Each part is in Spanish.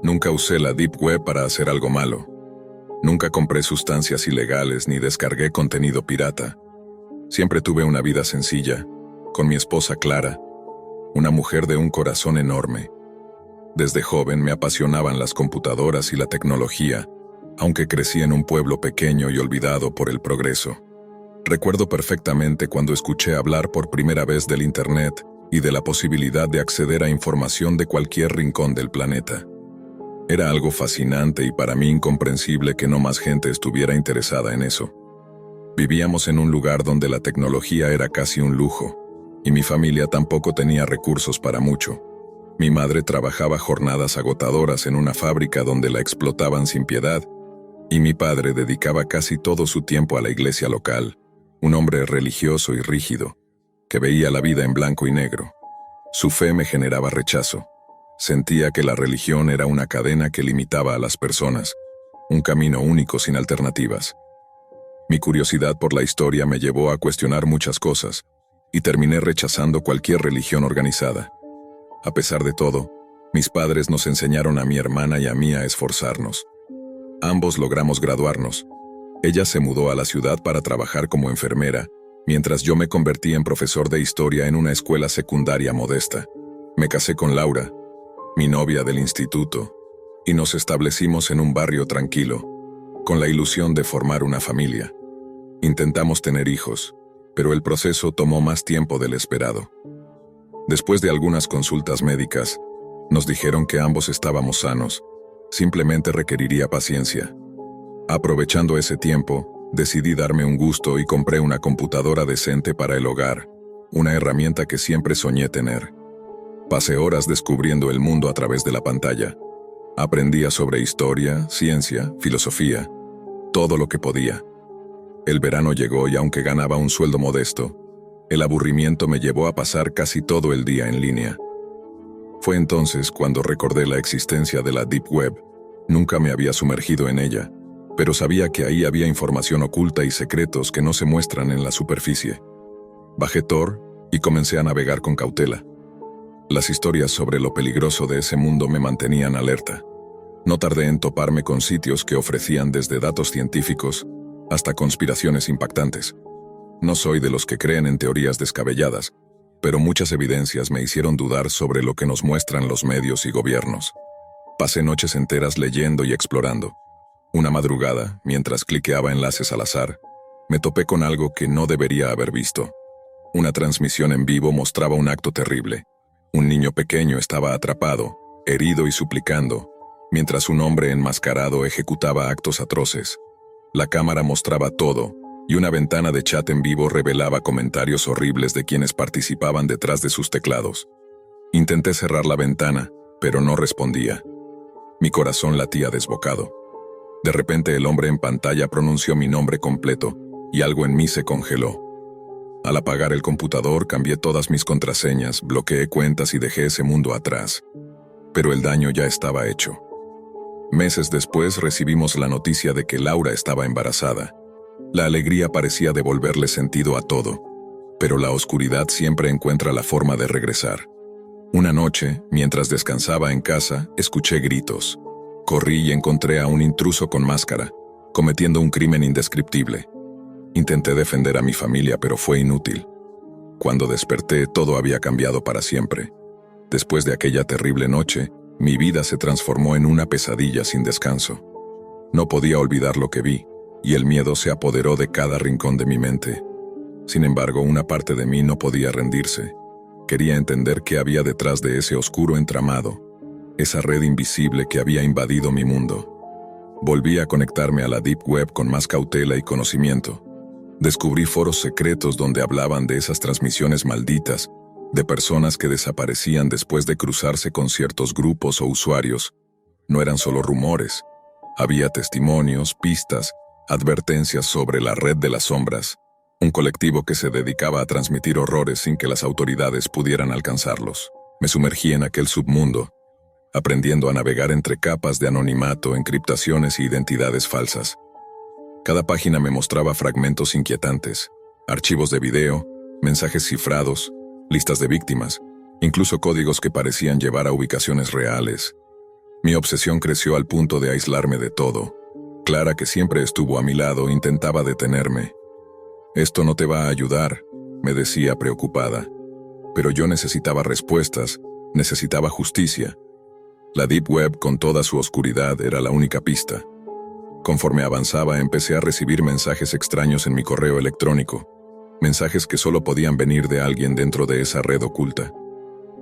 Nunca usé la Deep Web para hacer algo malo. Nunca compré sustancias ilegales ni descargué contenido pirata. Siempre tuve una vida sencilla, con mi esposa Clara, una mujer de un corazón enorme. Desde joven me apasionaban las computadoras y la tecnología, aunque crecí en un pueblo pequeño y olvidado por el progreso. Recuerdo perfectamente cuando escuché hablar por primera vez del Internet y de la posibilidad de acceder a información de cualquier rincón del planeta. Era algo fascinante y para mí incomprensible que no más gente estuviera interesada en eso. Vivíamos en un lugar donde la tecnología era casi un lujo, y mi familia tampoco tenía recursos para mucho. Mi madre trabajaba jornadas agotadoras en una fábrica donde la explotaban sin piedad, y mi padre dedicaba casi todo su tiempo a la iglesia local, un hombre religioso y rígido, que veía la vida en blanco y negro. Su fe me generaba rechazo. Sentía que la religión era una cadena que limitaba a las personas, un camino único sin alternativas. Mi curiosidad por la historia me llevó a cuestionar muchas cosas, y terminé rechazando cualquier religión organizada. A pesar de todo, mis padres nos enseñaron a mi hermana y a mí a esforzarnos. Ambos logramos graduarnos. Ella se mudó a la ciudad para trabajar como enfermera, mientras yo me convertí en profesor de historia en una escuela secundaria modesta. Me casé con Laura, mi novia del instituto, y nos establecimos en un barrio tranquilo, con la ilusión de formar una familia. Intentamos tener hijos, pero el proceso tomó más tiempo del esperado. Después de algunas consultas médicas, nos dijeron que ambos estábamos sanos, simplemente requeriría paciencia. Aprovechando ese tiempo, decidí darme un gusto y compré una computadora decente para el hogar, una herramienta que siempre soñé tener. Pasé horas descubriendo el mundo a través de la pantalla. Aprendía sobre historia, ciencia, filosofía, todo lo que podía. El verano llegó y aunque ganaba un sueldo modesto, el aburrimiento me llevó a pasar casi todo el día en línea. Fue entonces cuando recordé la existencia de la Deep Web. Nunca me había sumergido en ella, pero sabía que ahí había información oculta y secretos que no se muestran en la superficie. Bajé Tor y comencé a navegar con cautela. Las historias sobre lo peligroso de ese mundo me mantenían alerta. No tardé en toparme con sitios que ofrecían desde datos científicos hasta conspiraciones impactantes. No soy de los que creen en teorías descabelladas, pero muchas evidencias me hicieron dudar sobre lo que nos muestran los medios y gobiernos. Pasé noches enteras leyendo y explorando. Una madrugada, mientras cliqueaba enlaces al azar, me topé con algo que no debería haber visto. Una transmisión en vivo mostraba un acto terrible. Un niño pequeño estaba atrapado, herido y suplicando, mientras un hombre enmascarado ejecutaba actos atroces. La cámara mostraba todo, y una ventana de chat en vivo revelaba comentarios horribles de quienes participaban detrás de sus teclados. Intenté cerrar la ventana, pero no respondía. Mi corazón latía desbocado. De repente el hombre en pantalla pronunció mi nombre completo, y algo en mí se congeló. Al apagar el computador cambié todas mis contraseñas, bloqueé cuentas y dejé ese mundo atrás. Pero el daño ya estaba hecho. Meses después recibimos la noticia de que Laura estaba embarazada. La alegría parecía devolverle sentido a todo, pero la oscuridad siempre encuentra la forma de regresar. Una noche, mientras descansaba en casa, escuché gritos. Corrí y encontré a un intruso con máscara, cometiendo un crimen indescriptible. Intenté defender a mi familia, pero fue inútil. Cuando desperté, todo había cambiado para siempre. Después de aquella terrible noche, mi vida se transformó en una pesadilla sin descanso. No podía olvidar lo que vi, y el miedo se apoderó de cada rincón de mi mente. Sin embargo, una parte de mí no podía rendirse. Quería entender qué había detrás de ese oscuro entramado, esa red invisible que había invadido mi mundo. Volví a conectarme a la Deep Web con más cautela y conocimiento. Descubrí foros secretos donde hablaban de esas transmisiones malditas, de personas que desaparecían después de cruzarse con ciertos grupos o usuarios. No eran solo rumores. Había testimonios, pistas, advertencias sobre la red de las sombras, un colectivo que se dedicaba a transmitir horrores sin que las autoridades pudieran alcanzarlos. Me sumergí en aquel submundo, aprendiendo a navegar entre capas de anonimato, encriptaciones y identidades falsas. Cada página me mostraba fragmentos inquietantes, archivos de video, mensajes cifrados, listas de víctimas, incluso códigos que parecían llevar a ubicaciones reales. Mi obsesión creció al punto de aislarme de todo. Clara, que siempre estuvo a mi lado, intentaba detenerme. «Esto no te va a ayudar», me decía preocupada. Pero yo necesitaba respuestas, necesitaba justicia. La Deep Web, con toda su oscuridad, era la única pista. Conforme avanzaba, empecé a recibir mensajes extraños en mi correo electrónico, mensajes que solo podían venir de alguien dentro de esa red oculta.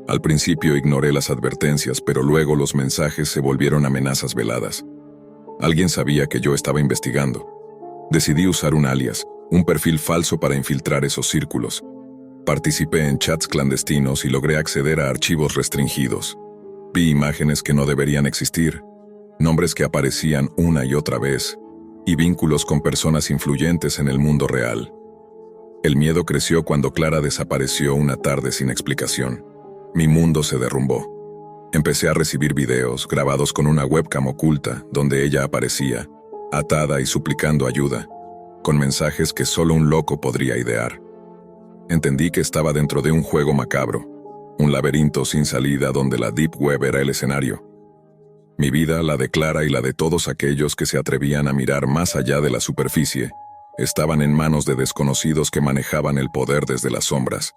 Al principio ignoré las advertencias, pero luego los mensajes se volvieron amenazas veladas. Alguien sabía que yo estaba investigando. Decidí usar un alias, un perfil falso para infiltrar esos círculos. Participé en chats clandestinos y logré acceder a archivos restringidos. Vi imágenes que no deberían existir, nombres que aparecían una y otra vez, y vínculos con personas influyentes en el mundo real. El miedo creció cuando Clara desapareció una tarde sin explicación. Mi mundo se derrumbó. Empecé a recibir videos grabados con una webcam oculta donde ella aparecía, atada y suplicando ayuda, con mensajes que solo un loco podría idear. Entendí que estaba dentro de un juego macabro, un laberinto sin salida donde la Deep Web era el escenario. Mi vida, la de Clara y la de todos aquellos que se atrevían a mirar más allá de la superficie, estaban en manos de desconocidos que manejaban el poder desde las sombras.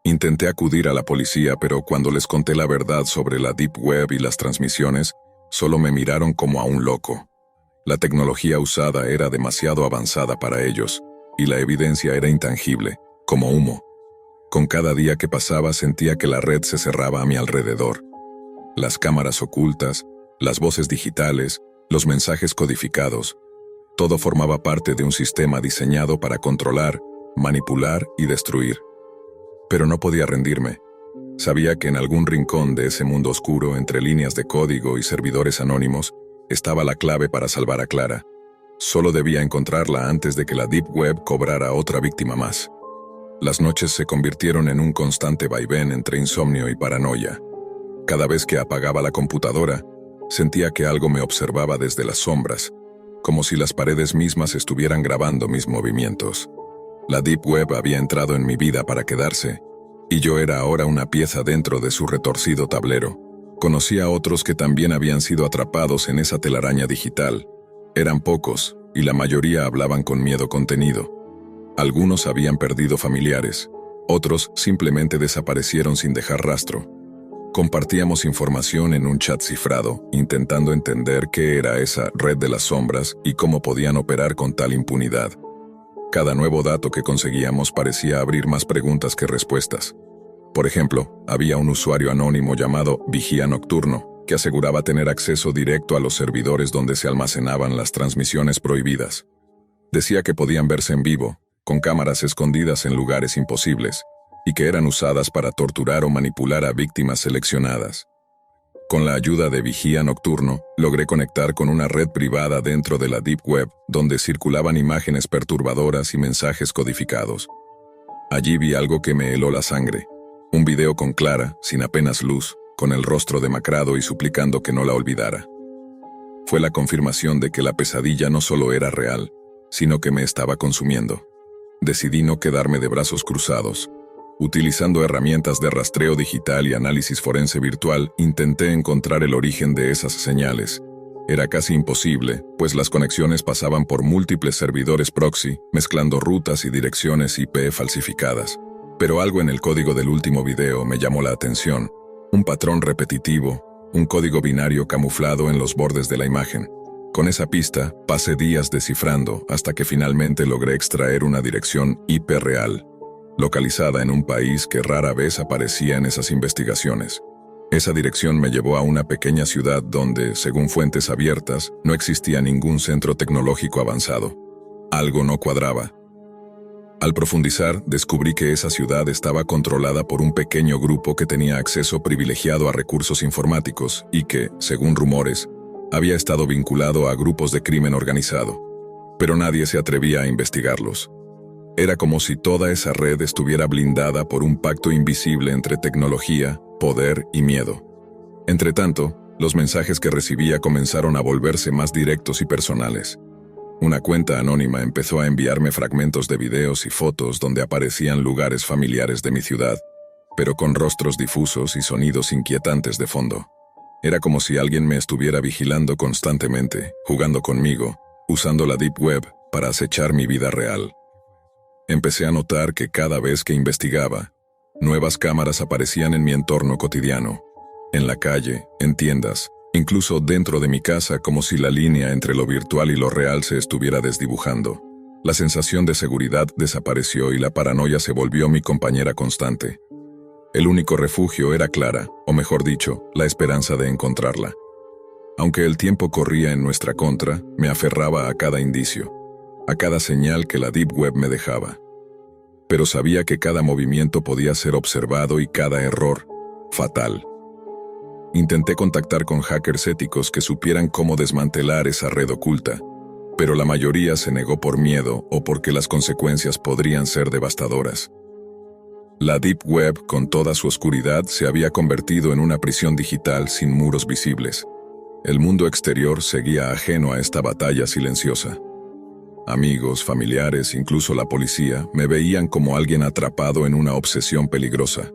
Intenté acudir a la policía, pero cuando les conté la verdad sobre la Deep Web y las transmisiones, solo me miraron como a un loco. La tecnología usada era demasiado avanzada para ellos, y la evidencia era intangible, como humo. Con cada día que pasaba sentía que la red se cerraba a mi alrededor. Las cámaras ocultas, las voces digitales, los mensajes codificados, todo formaba parte de un sistema diseñado para controlar, manipular y destruir. Pero no podía rendirme. Sabía que en algún rincón de ese mundo oscuro, entre líneas de código y servidores anónimos, estaba la clave para salvar a Clara. Solo debía encontrarla antes de que la Deep Web cobrara otra víctima más. Las noches se convirtieron en un constante vaivén entre insomnio y paranoia. Cada vez que apagaba la computadora, sentía que algo me observaba desde las sombras, como si las paredes mismas estuvieran grabando mis movimientos. La Deep Web había entrado en mi vida para quedarse, y yo era ahora una pieza dentro de su retorcido tablero. Conocí a otros que también habían sido atrapados en esa telaraña digital. Eran pocos, y la mayoría hablaban con miedo contenido. Algunos habían perdido familiares, otros simplemente desaparecieron sin dejar rastro. Compartíamos información en un chat cifrado, intentando entender qué era esa red de las sombras y cómo podían operar con tal impunidad. Cada nuevo dato que conseguíamos parecía abrir más preguntas que respuestas. Por ejemplo, había un usuario anónimo llamado Vigía Nocturno, que aseguraba tener acceso directo a los servidores donde se almacenaban las transmisiones prohibidas. Decía que podían verse en vivo, con cámaras escondidas en lugares imposibles, y que eran usadas para torturar o manipular a víctimas seleccionadas. Con la ayuda de Vigía Nocturno, logré conectar con una red privada dentro de la Deep Web, donde circulaban imágenes perturbadoras y mensajes codificados. Allí vi algo que me heló la sangre. Un video con Clara, sin apenas luz, con el rostro demacrado y suplicando que no la olvidara. Fue la confirmación de que la pesadilla no solo era real, sino que me estaba consumiendo. Decidí no quedarme de brazos cruzados. Utilizando herramientas de rastreo digital y análisis forense virtual, intenté encontrar el origen de esas señales. Era casi imposible, pues las conexiones pasaban por múltiples servidores proxy, mezclando rutas y direcciones IP falsificadas. Pero algo en el código del último video me llamó la atención. Un patrón repetitivo, un código binario camuflado en los bordes de la imagen. Con esa pista, pasé días descifrando hasta que finalmente logré extraer una dirección IP real, localizada en un país que rara vez aparecía en esas investigaciones. Esa dirección me llevó a una pequeña ciudad donde, según fuentes abiertas, no existía ningún centro tecnológico avanzado. Algo no cuadraba. Al profundizar, descubrí que esa ciudad estaba controlada por un pequeño grupo que tenía acceso privilegiado a recursos informáticos y que, según rumores, había estado vinculado a grupos de crimen organizado. Pero nadie se atrevía a investigarlos. Era como si toda esa red estuviera blindada por un pacto invisible entre tecnología, poder y miedo. Entretanto, los mensajes que recibía comenzaron a volverse más directos y personales. Una cuenta anónima empezó a enviarme fragmentos de videos y fotos donde aparecían lugares familiares de mi ciudad, pero con rostros difusos y sonidos inquietantes de fondo. Era como si alguien me estuviera vigilando constantemente, jugando conmigo, usando la Deep Web para acechar mi vida real. Empecé a notar que cada vez que investigaba, nuevas cámaras aparecían en mi entorno cotidiano, en la calle, en tiendas, incluso dentro de mi casa, como si la línea entre lo virtual y lo real se estuviera desdibujando. La sensación de seguridad desapareció y la paranoia se volvió mi compañera constante. El único refugio era Clara, o mejor dicho, la esperanza de encontrarla. Aunque el tiempo corría en nuestra contra, me aferraba a cada indicio, a cada señal que la Deep Web me dejaba. Pero sabía que cada movimiento podía ser observado y cada error, fatal. Intenté contactar con hackers éticos que supieran cómo desmantelar esa red oculta, pero la mayoría se negó por miedo o porque las consecuencias podrían ser devastadoras. La Deep Web, con toda su oscuridad, se había convertido en una prisión digital sin muros visibles. El mundo exterior seguía ajeno a esta batalla silenciosa. Amigos, familiares, incluso la policía, me veían como alguien atrapado en una obsesión peligrosa.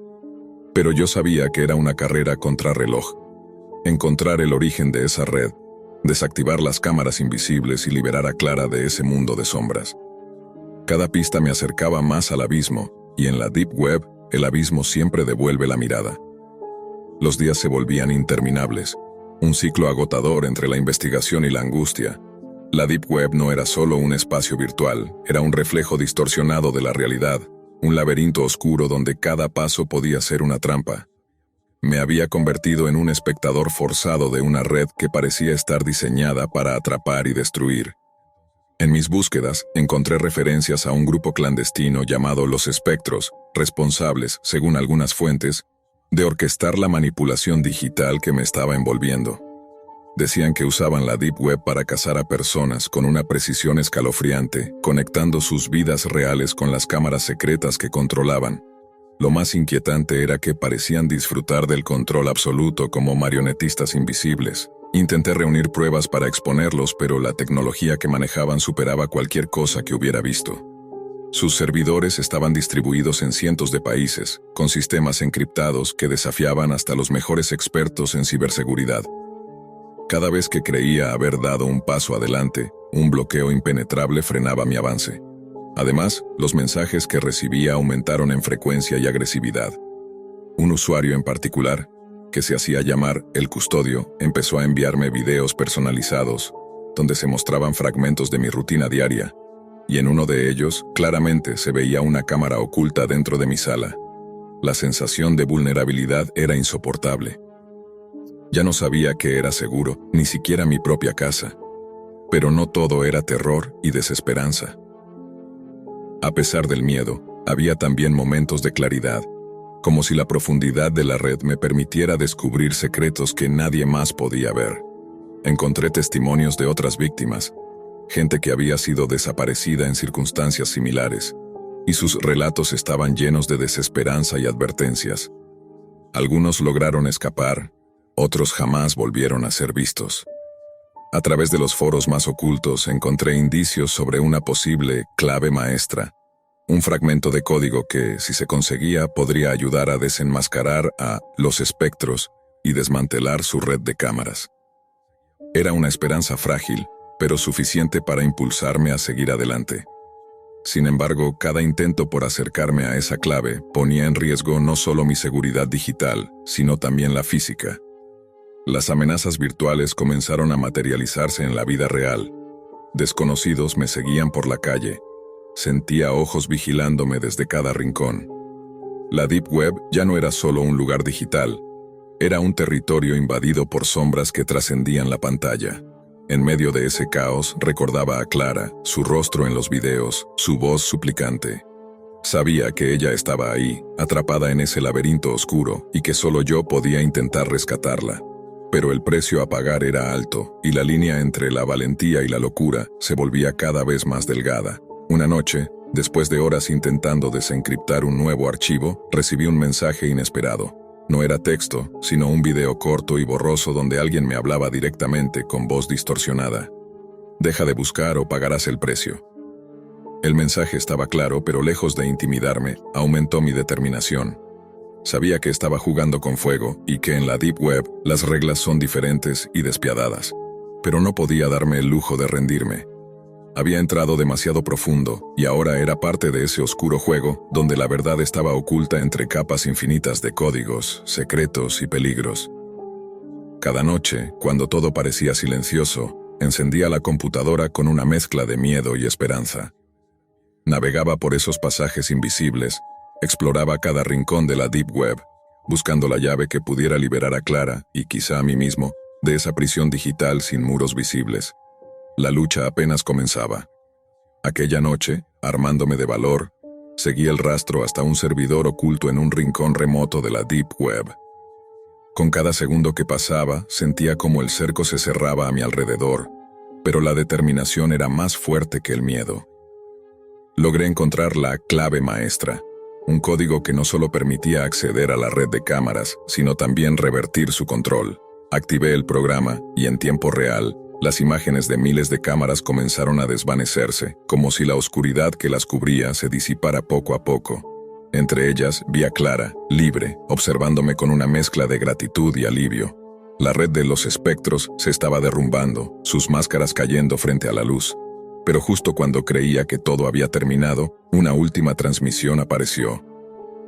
Pero yo sabía que era una carrera contrarreloj. Encontrar el origen de esa red, desactivar las cámaras invisibles y liberar a Clara de ese mundo de sombras. Cada pista me acercaba más al abismo, y en la Deep Web, el abismo siempre devuelve la mirada. Los días se volvían interminables, un ciclo agotador entre la investigación y la angustia. La Deep Web no era solo un espacio virtual, era un reflejo distorsionado de la realidad, un laberinto oscuro donde cada paso podía ser una trampa. Me había convertido en un espectador forzado de una red que parecía estar diseñada para atrapar y destruir. En mis búsquedas, encontré referencias a un grupo clandestino llamado Los Espectros, responsables, según algunas fuentes, de orquestar la manipulación digital que me estaba envolviendo. Decían que usaban la Deep Web para cazar a personas con una precisión escalofriante, conectando sus vidas reales con las cámaras secretas que controlaban. Lo más inquietante era que parecían disfrutar del control absoluto como marionetistas invisibles. Intenté reunir pruebas para exponerlos, pero la tecnología que manejaban superaba cualquier cosa que hubiera visto. Sus servidores estaban distribuidos en cientos de países, con sistemas encriptados que desafiaban hasta los mejores expertos en ciberseguridad. Cada vez que creía haber dado un paso adelante, un bloqueo impenetrable frenaba mi avance. Además, los mensajes que recibía aumentaron en frecuencia y agresividad. Un usuario en particular, que se hacía llamar El Custodio, empezó a enviarme videos personalizados, donde se mostraban fragmentos de mi rutina diaria, y en uno de ellos, claramente se veía una cámara oculta dentro de mi sala. La sensación de vulnerabilidad era insoportable. Ya no sabía que era seguro, ni siquiera mi propia casa. Pero no todo era terror y desesperanza. A pesar del miedo, había también momentos de claridad, como si la profundidad de la red me permitiera descubrir secretos que nadie más podía ver. Encontré testimonios de otras víctimas, gente que había sido desaparecida en circunstancias similares, y sus relatos estaban llenos de desesperanza y advertencias. Algunos lograron escapar, otros jamás volvieron a ser vistos. A través de los foros más ocultos encontré indicios sobre una posible clave maestra, un fragmento de código que, si se conseguía, podría ayudar a desenmascarar a Los Espectros y desmantelar su red de cámaras. Era una esperanza frágil, pero suficiente para impulsarme a seguir adelante. Sin embargo, cada intento por acercarme a esa clave ponía en riesgo no solo mi seguridad digital, sino también la física. Las amenazas virtuales comenzaron a materializarse en la vida real. Desconocidos me seguían por la calle. Sentía ojos vigilándome desde cada rincón. La Deep Web ya no era solo un lugar digital, era un territorio invadido por sombras que trascendían la pantalla. En medio de ese caos recordaba a Clara, su rostro en los videos, su voz suplicante. Sabía que ella estaba ahí, atrapada en ese laberinto oscuro, y que solo yo podía intentar rescatarla. Pero el precio a pagar era alto, y la línea entre la valentía y la locura se volvía cada vez más delgada. Una noche, después de horas intentando desencriptar un nuevo archivo, recibí un mensaje inesperado. No era texto, sino un video corto y borroso donde alguien me hablaba directamente con voz distorsionada. Deja de buscar o pagarás el precio. El mensaje estaba claro, pero lejos de intimidarme, aumentó mi determinación. Sabía que estaba jugando con fuego y que en la Deep Web las reglas son diferentes y despiadadas, pero no podía darme el lujo de rendirme. Había entrado demasiado profundo y ahora era parte de ese oscuro juego donde la verdad estaba oculta entre capas infinitas de códigos, secretos y peligros. Cada noche, cuando todo parecía silencioso, encendía la computadora con una mezcla de miedo y esperanza. Navegaba por esos pasajes invisibles, exploraba cada rincón de la Deep Web, buscando la llave que pudiera liberar a Clara, y quizá a mí mismo, de esa prisión digital sin muros visibles. La lucha apenas comenzaba. Aquella noche, armándome de valor, seguí el rastro hasta un servidor oculto en un rincón remoto de la Deep Web. Con cada segundo que pasaba, sentía como el cerco se cerraba a mi alrededor, pero la determinación era más fuerte que el miedo. Logré encontrar la clave maestra, un código que no solo permitía acceder a la red de cámaras, sino también revertir su control. Activé el programa y en tiempo real, las imágenes de miles de cámaras comenzaron a desvanecerse, como si la oscuridad que las cubría se disipara poco a poco. Entre ellas vi a Clara, libre, observándome con una mezcla de gratitud y alivio. La red de los espectros se estaba derrumbando, sus máscaras cayendo frente a la luz. Pero justo cuando creía que todo había terminado, una última transmisión apareció.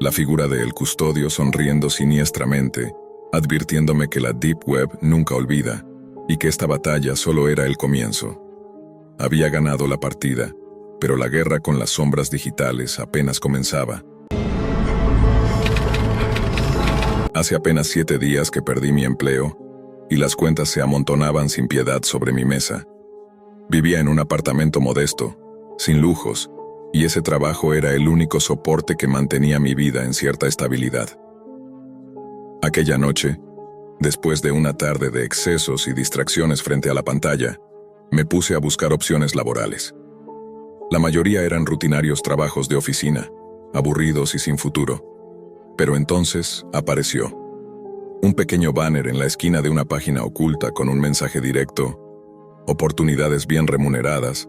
La figura de El Custodio sonriendo siniestramente, advirtiéndome que la Deep Web nunca olvida, y que esta batalla solo era el comienzo. Había ganado la partida, pero la guerra con las sombras digitales apenas comenzaba. Hace apenas 7 días que perdí mi empleo, y las cuentas se amontonaban sin piedad sobre mi mesa. Vivía en un apartamento modesto, sin lujos, y ese trabajo era el único soporte que mantenía mi vida en cierta estabilidad. Aquella noche, después de una tarde de excesos y distracciones frente a la pantalla, me puse a buscar opciones laborales. La mayoría eran rutinarios trabajos de oficina, aburridos y sin futuro. Pero entonces apareció un pequeño banner en la esquina de una página oculta con un mensaje directo: oportunidades bien remuneradas,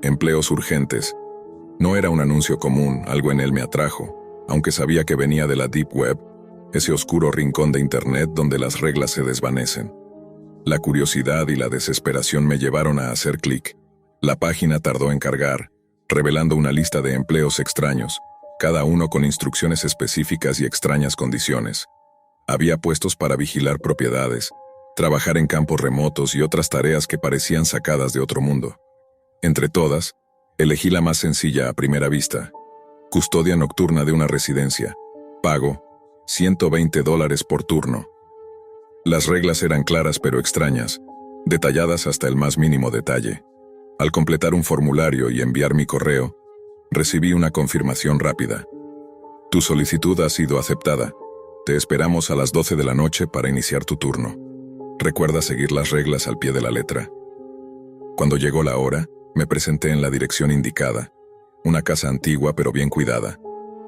empleos urgentes. No era un anuncio común, algo en él me atrajo, aunque sabía que venía de la Deep Web, ese oscuro rincón de Internet donde las reglas se desvanecen. La curiosidad y la desesperación me llevaron a hacer clic. La página tardó en cargar, revelando una lista de empleos extraños, cada uno con instrucciones específicas y extrañas condiciones. Había puestos para vigilar propiedades, trabajar en campos remotos y otras tareas que parecían sacadas de otro mundo. Entre todas, elegí la más sencilla a primera vista: custodia nocturna de una residencia. Pago $120 por turno. Las reglas eran claras pero extrañas, detalladas hasta el más mínimo detalle. Al completar un formulario y enviar mi correo, recibí una confirmación rápida. Tu solicitud ha sido aceptada. Te esperamos a las 12 de la noche para iniciar tu turno. Recuerda seguir las reglas al pie de la letra. Cuando llegó la hora, me presenté en la dirección indicada, una casa antigua pero bien cuidada.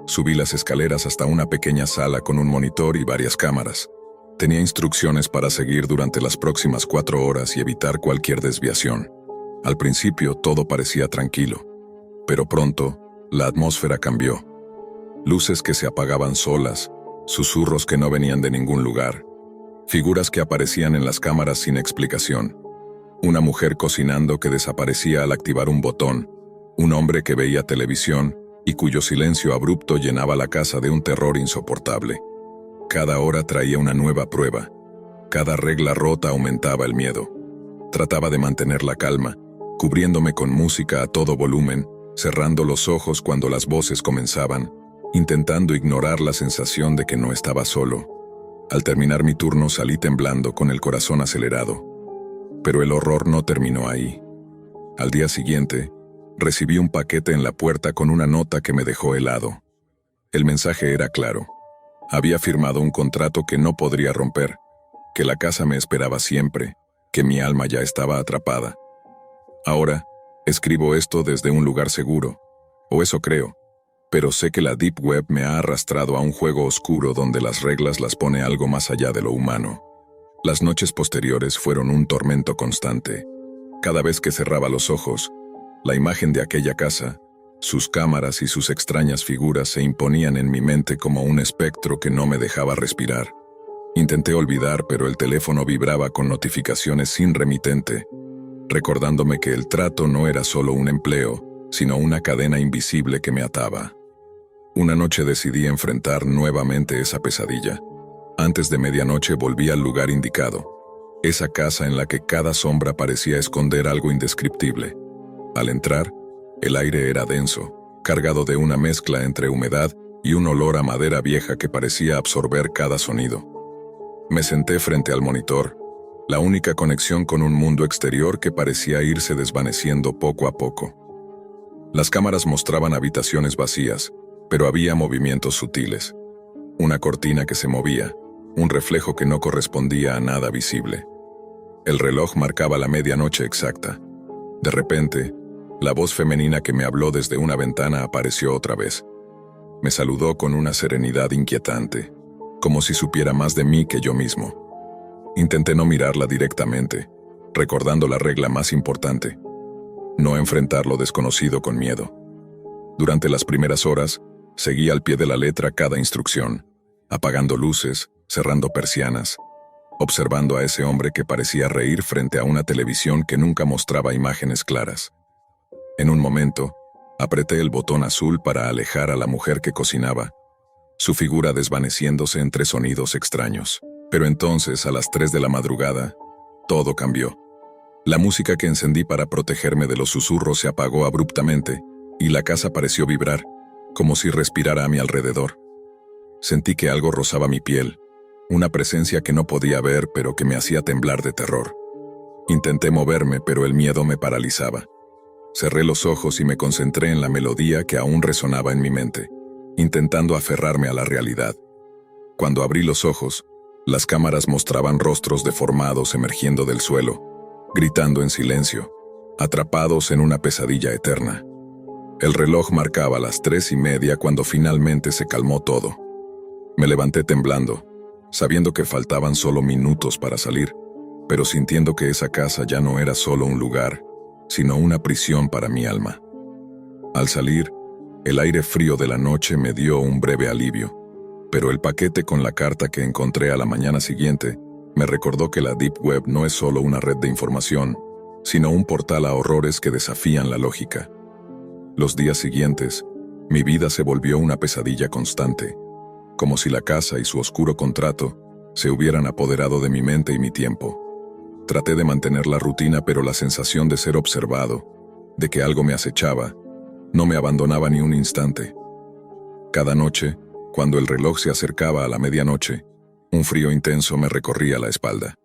Subí las escaleras hasta una pequeña sala con un monitor y varias cámaras. Tenía instrucciones para seguir durante las próximas 4 horas y evitar cualquier desviación. Al principio todo parecía tranquilo, pero pronto la atmósfera cambió. Luces que se apagaban solas, susurros que no venían de ningún lugar, figuras que aparecían en las cámaras sin explicación. Una mujer cocinando que desaparecía al activar un botón, un hombre que veía televisión y cuyo silencio abrupto llenaba la casa de un terror insoportable. Cada hora traía una nueva prueba. Cada regla rota aumentaba el miedo. Trataba de mantener la calma, cubriéndome con música a todo volumen, cerrando los ojos cuando las voces comenzaban, intentando ignorar la sensación de que no estaba solo. Al terminar mi turno salí temblando con el corazón acelerado. Pero el horror no terminó ahí. Al día siguiente, recibí un paquete en la puerta con una nota que me dejó helado. El mensaje era claro. Había firmado un contrato que no podría romper, que la casa me esperaba siempre, que mi alma ya estaba atrapada. Ahora, escribo esto desde un lugar seguro, o eso creo, pero sé que la Deep Web me ha arrastrado a un juego oscuro donde las reglas las pone algo más allá de lo humano. Las noches posteriores fueron un tormento constante. Cada vez que cerraba los ojos, la imagen de aquella casa, Sus cámaras y sus extrañas figuras se imponían en mi mente como un espectro que no me dejaba respirar. Intenté olvidar, pero el teléfono vibraba con notificaciones sin remitente, recordándome que el trato no era solo un empleo, sino una cadena invisible que me ataba. Una noche decidí enfrentar nuevamente esa pesadilla. Antes de medianoche volví al lugar indicado, esa casa en la que cada sombra parecía esconder algo indescriptible. Al entrar, el aire era denso, cargado de una mezcla entre humedad y un olor a madera vieja que parecía absorber cada sonido. Me senté frente al monitor, la única conexión con un mundo exterior que parecía irse desvaneciendo poco a poco. Las cámaras mostraban habitaciones vacías, pero había movimientos sutiles. Una cortina que se movía, un reflejo que no correspondía a nada visible. El reloj marcaba la medianoche exacta. De repente, la voz femenina que me habló desde una ventana apareció otra vez. Me saludó con una serenidad inquietante, como si supiera más de mí que yo mismo. Intenté no mirarla directamente, recordando la regla más importante: no enfrentar lo desconocido con miedo. Durante las primeras horas, seguí al pie de la letra cada instrucción, apagando luces, cerrando persianas, observando a ese hombre que parecía reír frente a una televisión que nunca mostraba imágenes claras. En un momento, apreté el botón azul para alejar a la mujer que cocinaba, su figura desvaneciéndose entre sonidos extraños. Pero entonces, a las 3 de la madrugada, todo cambió. La música que encendí para protegerme de los susurros se apagó abruptamente, y la casa pareció vibrar, como si respirara a mi alrededor. Sentí que algo rozaba mi piel, una presencia que no podía ver pero que me hacía temblar de terror. Intenté moverme, pero el miedo me paralizaba. Cerré los ojos y me concentré en la melodía que aún resonaba en mi mente, intentando aferrarme a la realidad. Cuando abrí los ojos, las cámaras mostraban rostros deformados emergiendo del suelo, gritando en silencio, atrapados en una pesadilla eterna. El reloj marcaba las 3:30 cuando finalmente se calmó todo. Me levanté temblando, sabiendo que faltaban solo minutos para salir, pero sintiendo que esa casa ya no era solo un lugar, sino una prisión para mi alma. Al salir, el aire frío de la noche me dio un breve alivio, pero el paquete con la carta que encontré a la mañana siguiente me recordó que la Deep Web no es solo una red de información, sino un portal a horrores que desafían la lógica. Los días siguientes, mi vida se volvió una pesadilla constante, como si la casa y su oscuro contrato se hubieran apoderado de mi mente y mi tiempo. Traté de mantener la rutina, pero la sensación de ser observado, de que algo me acechaba, no me abandonaba ni un instante. Cada noche, cuando el reloj se acercaba a la medianoche, un frío intenso me recorría la espalda.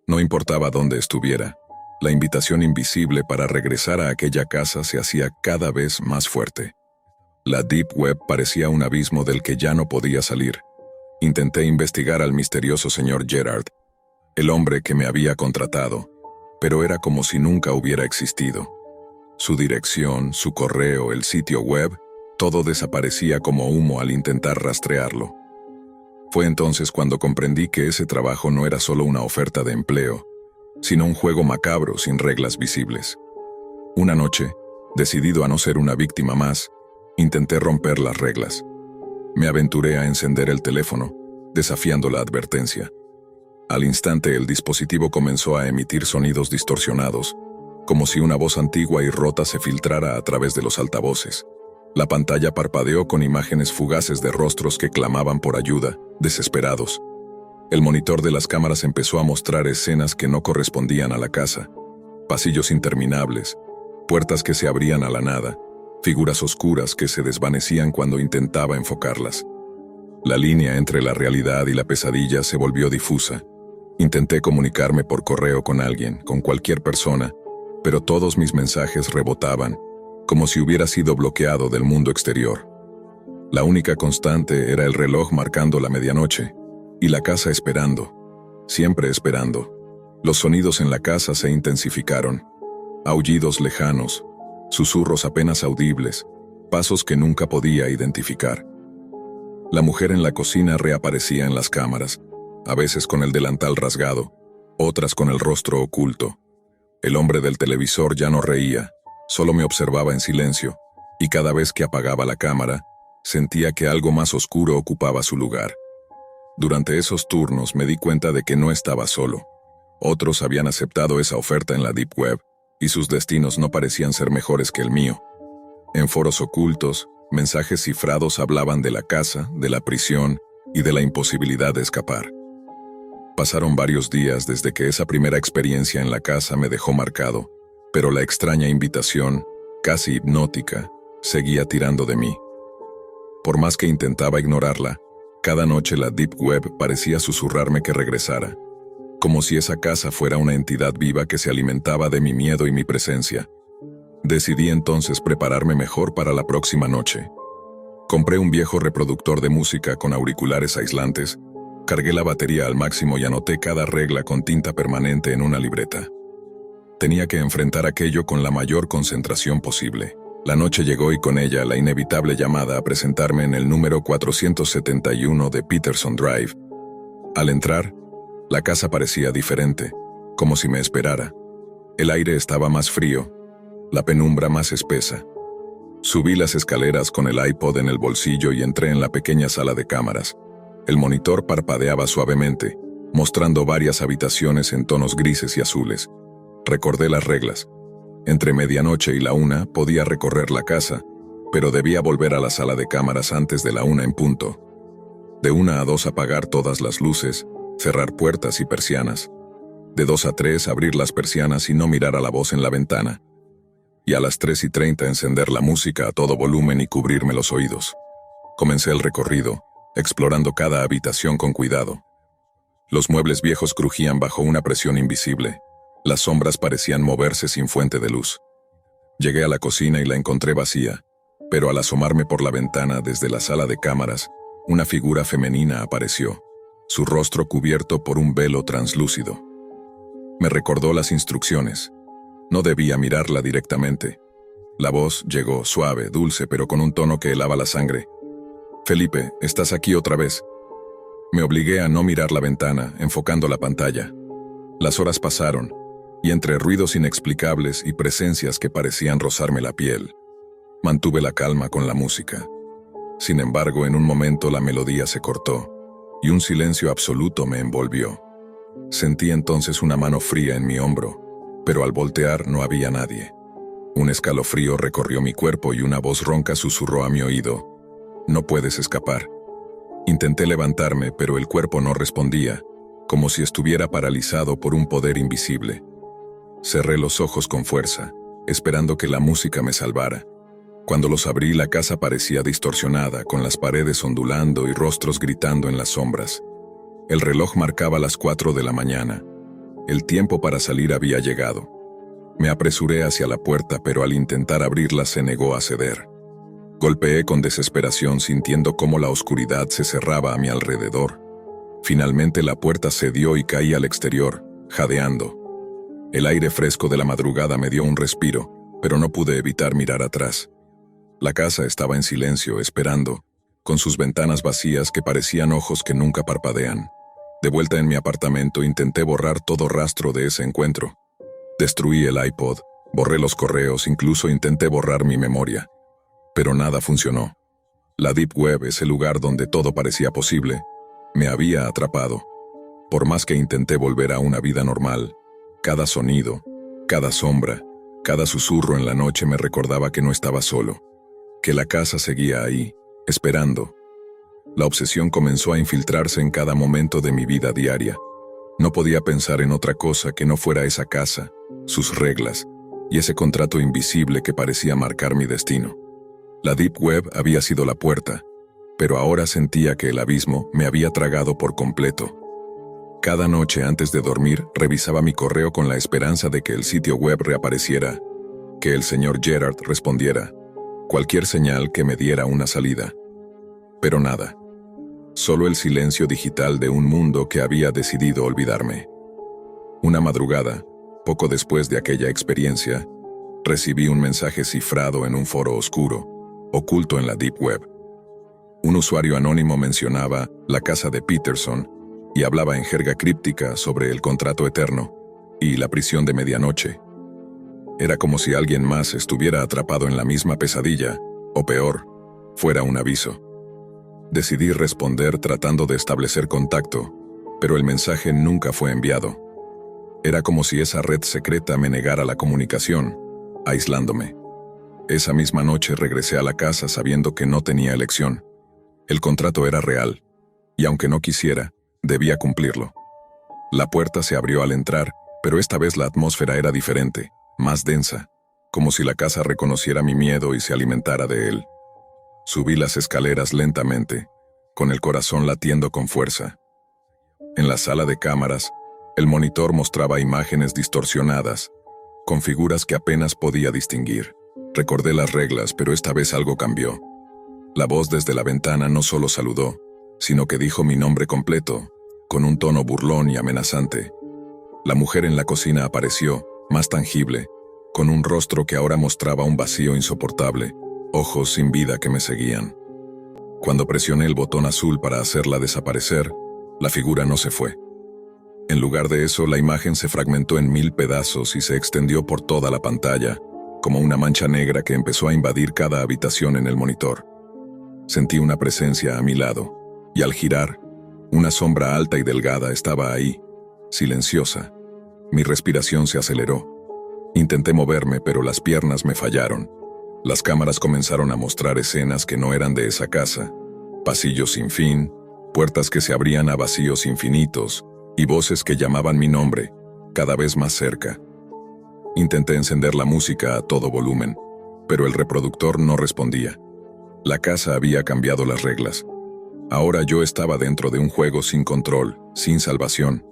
No importaba dónde estuviera, la invitación invisible para regresar a aquella casa se hacía cada vez más fuerte. La Deep Web parecía un abismo del que ya no podía salir. Intenté investigar al misterioso señor Gerard, el hombre que me había contratado, pero era como si nunca hubiera existido. Su dirección, su correo, el sitio web, todo desaparecía como humo al intentar rastrearlo. Fue entonces cuando comprendí que ese trabajo no era solo una oferta de empleo, sino un juego macabro sin reglas visibles. Una noche, decidido a no ser una víctima más, intenté romper las reglas. Me aventuré a encender el teléfono, desafiando la advertencia. Al instante el dispositivo comenzó a emitir sonidos distorsionados, como si una voz antigua y rota se filtrara a través de los altavoces. La pantalla parpadeó con imágenes fugaces de rostros que clamaban por ayuda, desesperados. El monitor de las cámaras empezó a mostrar escenas que no correspondían a la casa. Pasillos interminables, puertas que se abrían a la nada, figuras oscuras que se desvanecían cuando intentaba enfocarlas. La línea entre la realidad y la pesadilla se volvió difusa. Intenté comunicarme por correo con alguien, con cualquier persona, pero todos mis mensajes rebotaban, como si hubiera sido bloqueado del mundo exterior. La única constante era el reloj marcando la medianoche, y la casa esperando, siempre esperando. Los sonidos en la casa se intensificaron, aullidos lejanos, susurros apenas audibles, pasos que nunca podía identificar. La mujer en la cocina reaparecía en las cámaras, a veces con el delantal rasgado, otras con el rostro oculto. El hombre del televisor ya no reía, solo me observaba en silencio, y cada vez que apagaba la cámara, sentía que algo más oscuro ocupaba su lugar. Durante esos turnos me di cuenta de que no estaba solo. Otros habían aceptado esa oferta en la Deep Web, y sus destinos no parecían ser mejores que el mío. En foros ocultos, mensajes cifrados hablaban de la casa, de la prisión y de la imposibilidad de escapar. Pasaron varios días desde que esa primera experiencia en la casa me dejó marcado, pero la extraña invitación, casi hipnótica, seguía tirando de mí. Por más que intentaba ignorarla, cada noche la Deep Web parecía susurrarme que regresara, como si esa casa fuera una entidad viva que se alimentaba de mi miedo y mi presencia. Decidí entonces prepararme mejor para la próxima noche. Compré un viejo reproductor de música con auriculares aislantes, cargué la batería al máximo y anoté cada regla con tinta permanente en una libreta. Tenía que enfrentar aquello con la mayor concentración posible. La noche llegó y con ella la inevitable llamada a presentarme en el número 471 de Peterson Drive. Al entrar, la casa parecía diferente, como si me esperara. El aire estaba más frío, la penumbra más espesa. Subí las escaleras con el iPod en el bolsillo y entré en la pequeña sala de cámaras. El monitor parpadeaba suavemente, mostrando varias habitaciones en tonos grises y azules. Recordé las reglas. Entre medianoche y la 1 podía recorrer la casa, pero debía volver a la sala de cámaras antes de la 1 en punto. De 1 a 2 apagar todas las luces, cerrar puertas y persianas. De 2 a 3 abrir las persianas y no mirar a la voz en la ventana. Y a las 3:30 encender la música a todo volumen y cubrirme los oídos. Comencé el recorrido, explorando cada habitación con cuidado. Los muebles viejos crujían bajo una presión invisible. Las sombras parecían moverse sin fuente de luz. Llegué a la cocina y la encontré vacía, pero al asomarme por la ventana desde la sala de cámaras, una figura femenina apareció, su rostro cubierto por un velo translúcido. Me recordó las instrucciones. No debía mirarla directamente. La voz llegó suave, dulce, pero con un tono que helaba la sangre. «Felipe, estás aquí otra vez». Me obligué a no mirar la ventana, enfocando la pantalla. Las horas pasaron, y entre ruidos inexplicables y presencias que parecían rozarme la piel, mantuve la calma con la música. Sin embargo, en un momento la melodía se cortó, y un silencio absoluto me envolvió. Sentí entonces una mano fría en mi hombro, pero al voltear no había nadie. Un escalofrío recorrió mi cuerpo y una voz ronca susurró a mi oído: «No puedes escapar». Intenté levantarme, pero el cuerpo no respondía, como si estuviera paralizado por un poder invisible. Cerré los ojos con fuerza, esperando que la música me salvara. Cuando los abrí, la casa parecía distorsionada, con las paredes ondulando y rostros gritando en las sombras. El reloj marcaba las 4 de la mañana. El tiempo para salir había llegado. Me apresuré hacia la puerta, pero al intentar abrirla se negó a ceder. Golpeé con desesperación, sintiendo cómo la oscuridad se cerraba a mi alrededor. Finalmente la puerta cedió y caí al exterior, jadeando. El aire fresco de la madrugada me dio un respiro, pero no pude evitar mirar atrás. La casa estaba en silencio, esperando, con sus ventanas vacías que parecían ojos que nunca parpadean. De vuelta en mi apartamento intenté borrar todo rastro de ese encuentro. Destruí el iPod, borré los correos, incluso intenté borrar mi memoria. Pero nada funcionó. La Deep Web, ese lugar donde todo parecía posible, me había atrapado. Por más que intenté volver a una vida normal, cada sonido, cada sombra, cada susurro en la noche me recordaba que no estaba solo, que la casa seguía ahí, esperando. La obsesión comenzó a infiltrarse en cada momento de mi vida diaria. No podía pensar en otra cosa que no fuera esa casa, sus reglas, y ese contrato invisible que parecía marcar mi destino. La Deep Web había sido la puerta, pero ahora sentía que el abismo me había tragado por completo. Cada noche antes de dormir revisaba mi correo con la esperanza de que el sitio web reapareciera, que el señor Gerard respondiera, cualquier señal que me diera una salida. Pero nada. Solo el silencio digital de un mundo que había decidido olvidarme. Una madrugada, poco después de aquella experiencia, recibí un mensaje cifrado en un foro oscuro, oculto en la Deep Web. Un usuario anónimo mencionaba la casa de Peterson y hablaba en jerga críptica sobre el contrato eterno y la prisión de medianoche. Era como si alguien más estuviera atrapado en la misma pesadilla, o peor, fuera un aviso. Decidí responder tratando de establecer contacto, pero el mensaje nunca fue enviado. Era como si esa red secreta me negara la comunicación, aislándome. Esa misma noche regresé a la casa sabiendo que no tenía elección. El contrato era real, y aunque no quisiera, debía cumplirlo. La puerta se abrió al entrar, pero esta vez la atmósfera era diferente, más densa, como si la casa reconociera mi miedo y se alimentara de él. Subí las escaleras lentamente, con el corazón latiendo con fuerza. En la sala de cámaras, el monitor mostraba imágenes distorsionadas, con figuras que apenas podía distinguir. Recordé las reglas, pero esta vez algo cambió. La voz desde la ventana no solo saludó, sino que dijo mi nombre completo, con un tono burlón y amenazante. La mujer en la cocina apareció, más tangible, con un rostro que ahora mostraba un vacío insoportable, ojos sin vida que me seguían. Cuando presioné el botón azul para hacerla desaparecer, la figura no se fue. En lugar de eso, la imagen se fragmentó en 1000 pedazos y se extendió por toda la pantalla, como una mancha negra que empezó a invadir cada habitación en el monitor. Sentí una presencia a mi lado, y al girar, una sombra alta y delgada estaba ahí, silenciosa. Mi respiración se aceleró. Intenté moverme, pero las piernas me fallaron. Las cámaras comenzaron a mostrar escenas que no eran de esa casa. Pasillos sin fin, puertas que se abrían a vacíos infinitos, y voces que llamaban mi nombre, cada vez más cerca. Intenté encender la música a todo volumen, pero el reproductor no respondía. La casa había cambiado las reglas. Ahora yo estaba dentro de un juego sin control, sin salvación.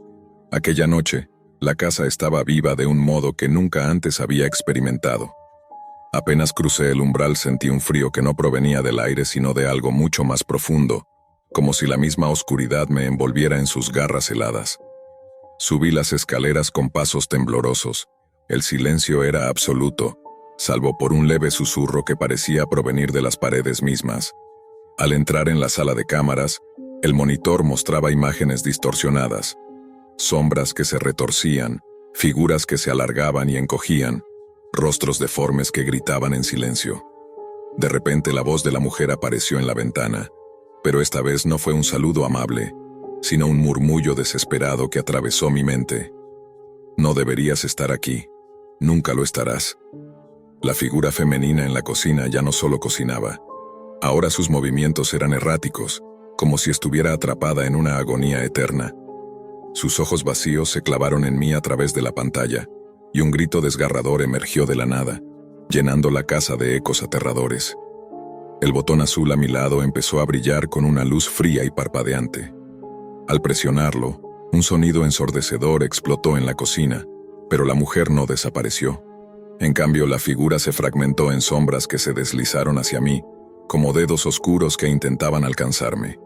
Aquella noche, la casa estaba viva de un modo que nunca antes había experimentado. Apenas crucé el umbral sentí un frío que no provenía del aire sino de algo mucho más profundo, como si la misma oscuridad me envolviera en sus garras heladas. Subí las escaleras con pasos temblorosos. El silencio era absoluto, salvo por un leve susurro que parecía provenir de las paredes mismas. Al entrar en la sala de cámaras, el monitor mostraba imágenes distorsionadas, sombras que se retorcían, figuras que se alargaban y encogían, rostros deformes que gritaban en silencio. De repente la voz de la mujer apareció en la ventana, pero esta vez no fue un saludo amable, sino un murmullo desesperado que atravesó mi mente. No deberías estar aquí, nunca lo estarás. La figura femenina en la cocina ya no solo cocinaba, ahora sus movimientos eran erráticos, como si estuviera atrapada en una agonía eterna. Sus ojos vacíos se clavaron en mí a través de la pantalla, y un grito desgarrador emergió de la nada, llenando la casa de ecos aterradores. El botón azul a mi lado empezó a brillar con una luz fría y parpadeante. Al presionarlo, un sonido ensordecedor explotó en la cocina, pero la mujer no desapareció. En cambio, la figura se fragmentó en sombras que se deslizaron hacia mí, como dedos oscuros que intentaban alcanzarme.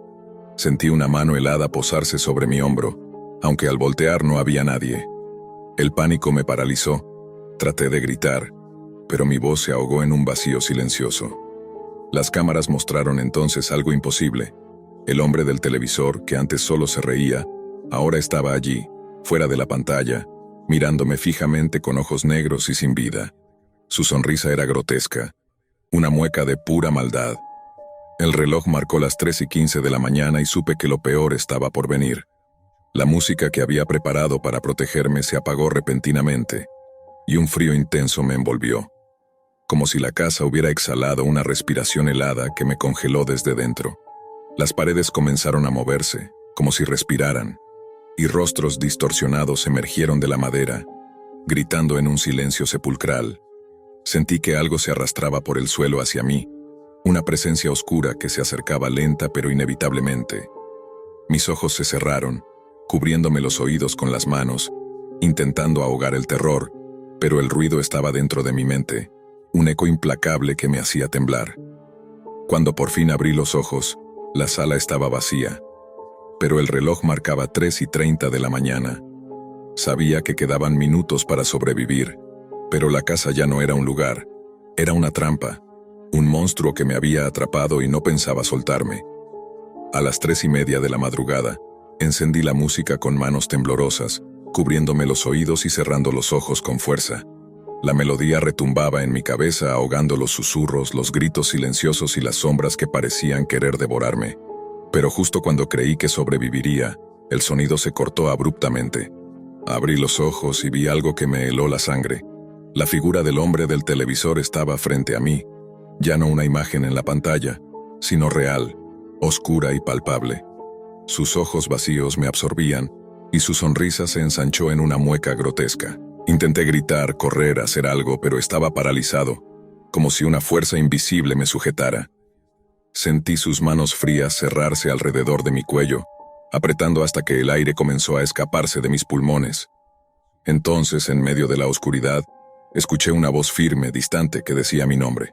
Sentí una mano helada posarse sobre mi hombro, aunque al voltear no había nadie. El pánico me paralizó. Traté de gritar, pero mi voz se ahogó en un vacío silencioso. Las cámaras mostraron entonces algo imposible. El hombre del televisor, que antes solo se reía, ahora estaba allí, fuera de la pantalla, mirándome fijamente con ojos negros y sin vida. Su sonrisa era grotesca, una mueca de pura maldad. El reloj marcó las 3:15 de la mañana y supe que lo peor estaba por venir. La música que había preparado para protegerme se apagó repentinamente, y un frío intenso me envolvió, como si la casa hubiera exhalado una respiración helada que me congeló desde dentro. Las paredes comenzaron a moverse, como si respiraran, y rostros distorsionados emergieron de la madera, gritando en un silencio sepulcral. Sentí que algo se arrastraba por el suelo hacia mí, una presencia oscura que se acercaba lenta pero inevitablemente. Mis ojos se cerraron, cubriéndome los oídos con las manos, intentando ahogar el terror, pero el ruido estaba dentro de mi mente, un eco implacable que me hacía temblar. Cuando por fin abrí los ojos, la sala estaba vacía, pero el reloj marcaba 3:30 de la mañana. Sabía que quedaban minutos para sobrevivir, pero la casa ya no era un lugar, era una trampa, un monstruo que me había atrapado y no pensaba soltarme. A las 3:30 de la madrugada, encendí la música con manos temblorosas, cubriéndome los oídos y cerrando los ojos con fuerza. La melodía retumbaba en mi cabeza ahogando los susurros, los gritos silenciosos y las sombras que parecían querer devorarme. Pero justo cuando creí que sobreviviría, el sonido se cortó abruptamente. Abrí los ojos y vi algo que me heló la sangre. La figura del hombre del televisor estaba frente a mí, ya no una imagen en la pantalla, sino real, oscura y palpable. Sus ojos vacíos me absorbían y su sonrisa se ensanchó en una mueca grotesca. Intenté gritar, correr, hacer algo, pero estaba paralizado, como si una fuerza invisible me sujetara. Sentí sus manos frías cerrarse alrededor de mi cuello, apretando hasta que el aire comenzó a escaparse de mis pulmones. Entonces, en medio de la oscuridad, escuché una voz firme, distante, que decía mi nombre.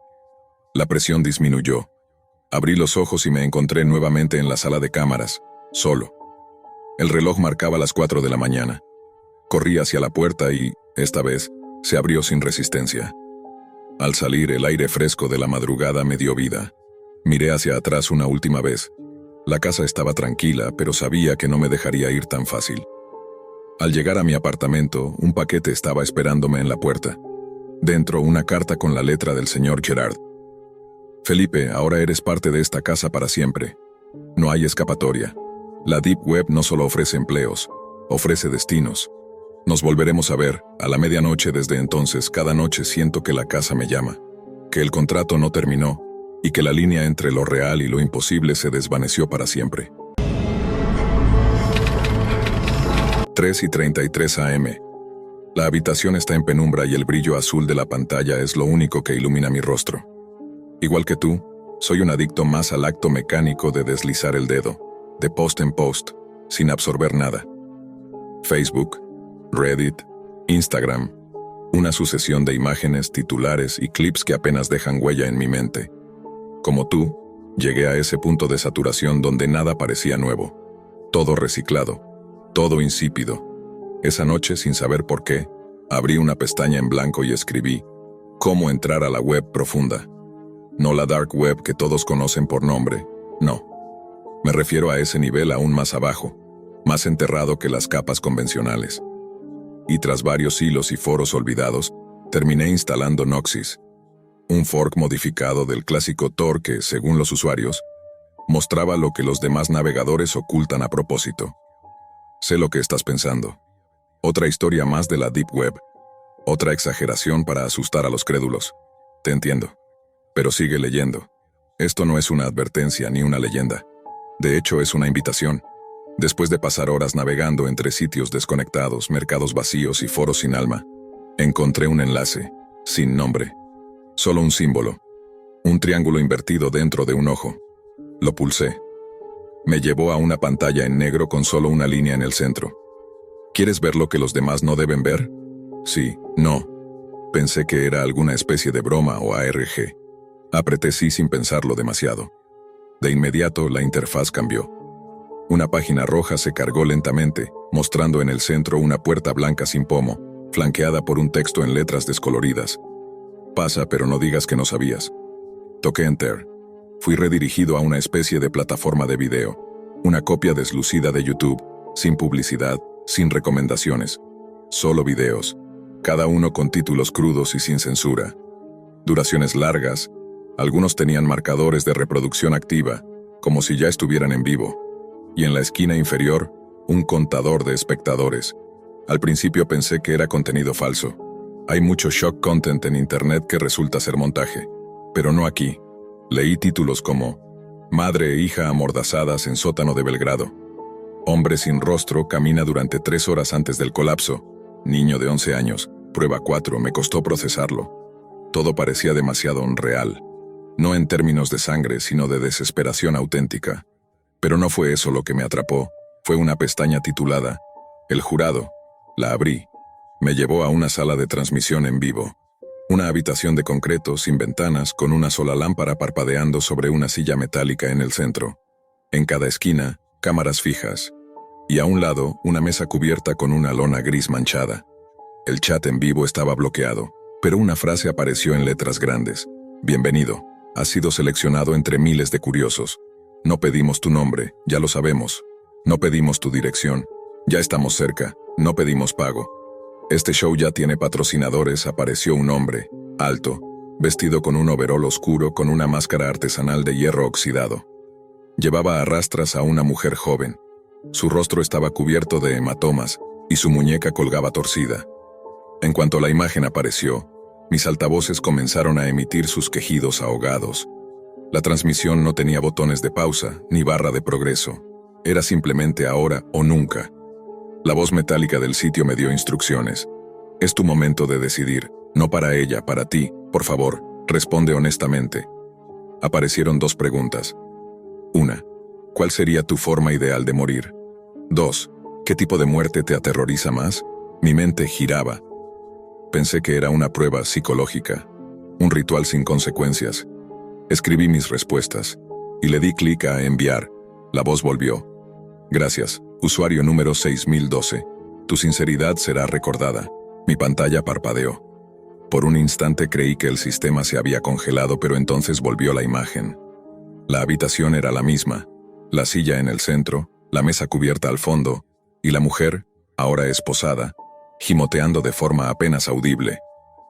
La presión disminuyó. Abrí los ojos y me encontré nuevamente en la sala de cámaras, solo. El reloj marcaba las 4 de la mañana. Corrí hacia la puerta y, esta vez, se abrió sin resistencia. Al salir, el aire fresco de la madrugada me dio vida. Miré hacia atrás una última vez. La casa estaba tranquila, pero sabía que no me dejaría ir tan fácil. Al llegar a mi apartamento, un paquete estaba esperándome en la puerta. Dentro, una carta con la letra del señor Gerard. Felipe, ahora eres parte de esta casa para siempre. No hay escapatoria. La Deep Web no solo ofrece empleos, ofrece destinos. Nos volveremos a ver, a la medianoche. Desde entonces, cada noche siento que la casa me llama, que el contrato no terminó, y que la línea entre lo real y lo imposible se desvaneció para siempre. 3:33 AM. La habitación está en penumbra y el brillo azul de la pantalla es lo único que ilumina mi rostro. Igual que tú, soy un adicto más al acto mecánico de deslizar el dedo, de post en post, sin absorber nada. Facebook, Reddit, Instagram, una sucesión de imágenes, titulares y clips que apenas dejan huella en mi mente. Como tú, llegué a ese punto de saturación donde nada parecía nuevo. Todo reciclado, todo insípido. Esa noche, sin saber por qué, abrí una pestaña en blanco y escribí: ¿cómo entrar a la web profunda? No la dark web que todos conocen por nombre, no. Me refiero a ese nivel aún más abajo, más enterrado que las capas convencionales. Y tras varios hilos y foros olvidados, terminé instalando Noxys, un fork modificado del clásico Tor que, según los usuarios, mostraba lo que los demás navegadores ocultan a propósito. Sé lo que estás pensando. Otra historia más de la Deep Web. Otra exageración para asustar a los crédulos. Te entiendo. Pero sigue leyendo. Esto no es una advertencia ni una leyenda. De hecho, es una invitación. Después de pasar horas navegando entre sitios desconectados, mercados vacíos y foros sin alma, encontré un enlace, sin nombre. Solo un símbolo. Un triángulo invertido dentro de un ojo. Lo pulsé. Me llevó a una pantalla en negro con solo una línea en el centro. ¿Quieres ver lo que los demás no deben ver? Sí, no. Pensé que era alguna especie de broma o ARG. Apreté sí sin pensarlo demasiado. De inmediato, la interfaz cambió. Una página roja se cargó lentamente, mostrando en el centro una puerta blanca sin pomo, flanqueada por un texto en letras descoloridas. Pasa, pero no digas que no sabías. Toqué Enter. Fui redirigido a una especie de plataforma de video, una copia deslucida de YouTube, sin publicidad, sin recomendaciones. Solo videos, cada uno con títulos crudos y sin censura. Duraciones largas, algunos tenían marcadores de reproducción activa, como si ya estuvieran en vivo. Y en la esquina inferior, un contador de espectadores. Al principio pensé que era contenido falso. Hay mucho shock content en internet que resulta ser montaje. Pero no aquí. Leí títulos como: Madre e hija amordazadas en sótano de Belgrado. Hombre sin rostro camina durante 3 horas antes del colapso. Niño de 11 años. Prueba 4. Me costó procesarlo. Todo parecía demasiado real. No en términos de sangre, sino de desesperación auténtica. Pero no fue eso lo que me atrapó. Fue una pestaña titulada El Jurado. La abrí. Me llevó a una sala de transmisión en vivo. Una habitación de concreto, sin ventanas, con una sola lámpara parpadeando sobre una silla metálica en el centro. En cada esquina, cámaras fijas. Y a un lado, una mesa cubierta con una lona gris manchada. El chat en vivo estaba bloqueado, pero una frase apareció en letras grandes. Bienvenido. Has sido seleccionado entre miles de curiosos. No pedimos tu nombre, ya lo sabemos. No pedimos tu dirección. Ya estamos cerca. No pedimos pago. Este show ya tiene patrocinadores. Apareció un hombre, alto, vestido con un overol oscuro con una máscara artesanal de hierro oxidado. Llevaba a rastras a una mujer joven. Su rostro estaba cubierto de hematomas y su muñeca colgaba torcida. En cuanto la imagen apareció, mis altavoces comenzaron a emitir sus quejidos ahogados. La transmisión no tenía botones de pausa ni barra de progreso. Era simplemente ahora o nunca. La voz metálica del sitio me dio instrucciones. Es tu momento de decidir, no para ella, para ti. Por favor, responde honestamente. Aparecieron 2 preguntas. 1. ¿Cuál sería tu forma ideal de morir? 2. ¿Qué tipo de muerte te aterroriza más? Mi mente giraba. Pensé que era una prueba psicológica, un ritual sin consecuencias. Escribí mis respuestas y le di clic a enviar. La voz volvió. Gracias, usuario número 6012. Tu sinceridad será recordada. Mi pantalla parpadeó. Por un instante creí que el sistema se había congelado, pero entonces volvió la imagen. La habitación era la misma, la silla en el centro, la mesa cubierta al fondo, y la mujer, ahora esposada, gimoteando de forma apenas audible.